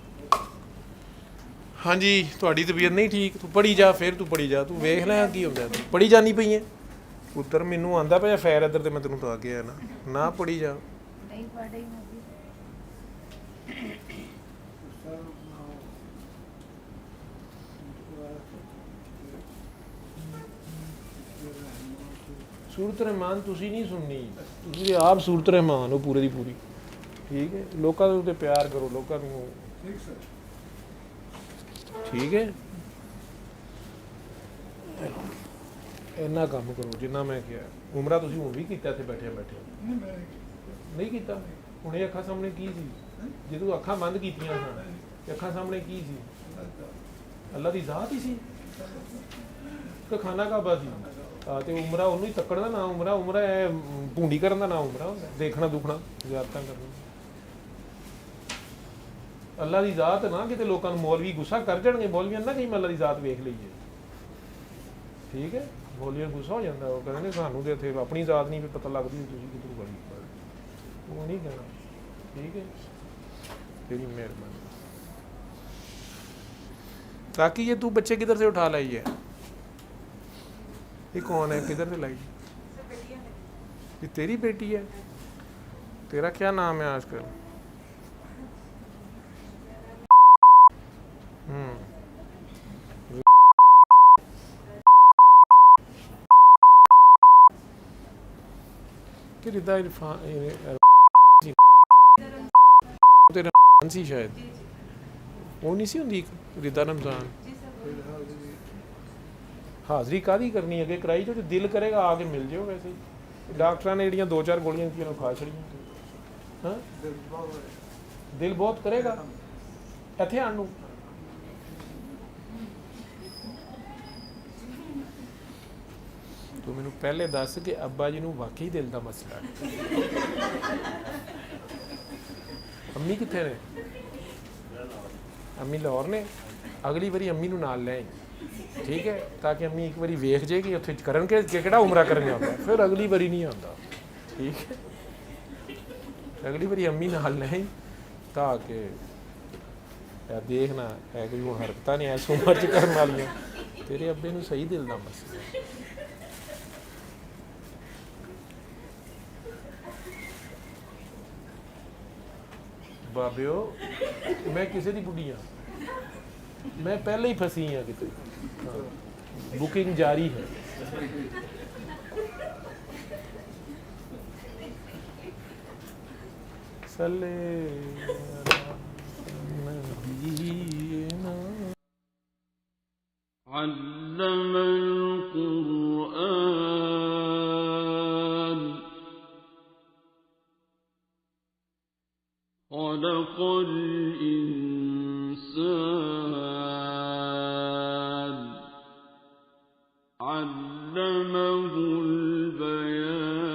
ਹਾਂਜੀ, ਤੁਹਾਡੀ ਤਬੀਅਤ ਨਹੀਂ ਠੀਕ, ਤੂੰ ਪੜ੍ਹੀ ਜਾ, ਫਿਰ ਤੂੰ ਪੜ੍ਹੀ ਜਾ, ਤੂੰ ਵੇਖ ਲੈ ਕੀ ਹੁੰਦਾ, ਤੂੰ ਪੜ੍ਹੀ ਜਾਣੀ ਪਈ ਹੈ ਪੁੱਤਰ। ਮੈਨੂੰ ਆਂਦਾ ਪਿਆ ਫੈਰ ਇੱਧਰ, ਤੇ ਮੈਂ ਤੈਨੂੰ ਤਾਂ ਗਿਆ ਨਾ ਪੜ੍ਹੀ ਜਾ। ਸੂਰਤ ਰਹਿਮਾਨ ਤੁਸੀਂ ਨਹੀਂ ਸੁਣਨੀ, ਤੁਸੀਂ ਆਪ ਸੂਰਤ ਰਹਿਮਾਨ ਹੋ ਪੂਰੇ ਦੀ ਪੂਰੀ। ਠੀਕ ਹੈ, ਲੋਕਾਂ ਦੇ ਉੱਤੇ ਪਿਆਰ ਕਰੋ, ਲੋਕਾਂ ਨੂੰ। ਠੀਕ ਹੈ, ਇੰਨਾ ਕੰਮ ਕਰੋ ਜਿੰਨਾ ਮੈਂ ਕਿਹਾ। ਉਮਰਾ ਤੁਸੀਂ ਹੁਣ ਵੀ ਕੀਤਾ, ਇੱਥੇ ਬੈਠੇ ਨਹੀਂ ਕੀਤਾ। ਹੁਣ ਇਹ ਅੱਖਾਂ ਸਾਹਮਣੇ ਕੀ ਸੀ, ਜਦੋਂ ਅੱਖਾਂ ਬੰਦ ਕੀਤੀਆਂ ਸਨ ਤੇ ਅੱਖਾਂ ਸਾਹਮਣੇ ਕੀ ਸੀ? ਅੱਲਾ ਦੀ ਜ਼ਾਤ ਹੀ ਸੀ ਕਿ ਖਾਨਾ ਕਾਬਾ ਸੀ। ਤੇ ਉਮਰਾ ਉਹਨੂੰ ਹੀ ਤੱਕਣ ਦਾ ਨਾਮ ਉਮਰਾ, ਉਮਰਾ ਭੂੰਡੀ ਕਰਨ ਦਾ ਨਾਮ ਉਮਰਾ ਹੁੰਦਾ, ਦੇਖਣਾ ਦੁਖਣਾ ਜ਼ਿਆਰਤਾਂ ਕਰਨਾ। ਅੱਲਾ ਦੀ ਜ਼ਾਤ ਨਾ ਕਿਤੇ ਲੋਕਾਂ ਨੂੰ ਮੌਲਵੀ ਗੁੱਸਾ ਕਰ ਜਾਣਗੇ, ਮੌਲਵੀਆਂ ਨਾ ਕਹੀਂ ਅੱਲਾ ਦੀ ਜ਼ਾਤ ਵੇਖ ਲਈਏ। ਠੀਕ ਹੈ, ਮੌਲਵੀਆਂ ਗੁੱਸਾ ਹੋ ਜਾਂਦਾ, ਉਹ ਕਹਿੰਦੇ ਸਾਨੂੰ ਤੇ ਇੱਥੇ ਆਪਣੀ ਜ਼ਾਤ ਨਹੀਂ ਪਤਾ ਲੱਗਦੀ, ਤੁਸੀਂ ਕਿੱਧਰੋਂ ਗਈ, ਉਹ ਨਹੀਂ ਕਹਿਣਾ। ਠੀਕ ਹੈ, तेरी मेहरबानी। ताकि ये तू बच्चे किधर से उठा लाई है? ये कौन है, किधर से लाई? ये तेरी बेटी है? तेरा क्या नाम है आजकल? कि रिदा इरफान तेरा सी शायद वो नहीं सी हुंदी रिदा रमजान हाज़री कादी करनी अगे कराई जो दिल करेगा आके मिल जाओ। वैसे ही डॉक्टर ने जड़ियाँ 2-4 गोलियां की खा छड़ियां। हाँ दिल बहुत करेगा इत्थे आने नूं। तू मैनू पहले दस कि अब्बा जी नूं वाकई दिल का मसला है। अम्मी कित्थे ने? अम्मी लाहौर ने। अगली बारी अम्मी नूं नाल ले ठीक है, ताकि अम्मी एक बारी वेख जे कि उत्थे करन के किहड़ा उमरा करने आउंदा, फिर अगली बारी नहीं आउंदा। ठीक है, अगली बारी अम्मी नाल ले ताकि देखना है कोई हुण हरकतां नहीं इस उमर च करन वालियां। तेरे अब्बे नूं सही दिल दा मसला है। बाबियो मैं किसी दी बुढ़ी हाँ, मैं पहले ही फसी हाँ किते। हाँ बुकिंग जारी है। सल्ले علم القرآن خلق الإنسان علمه البيان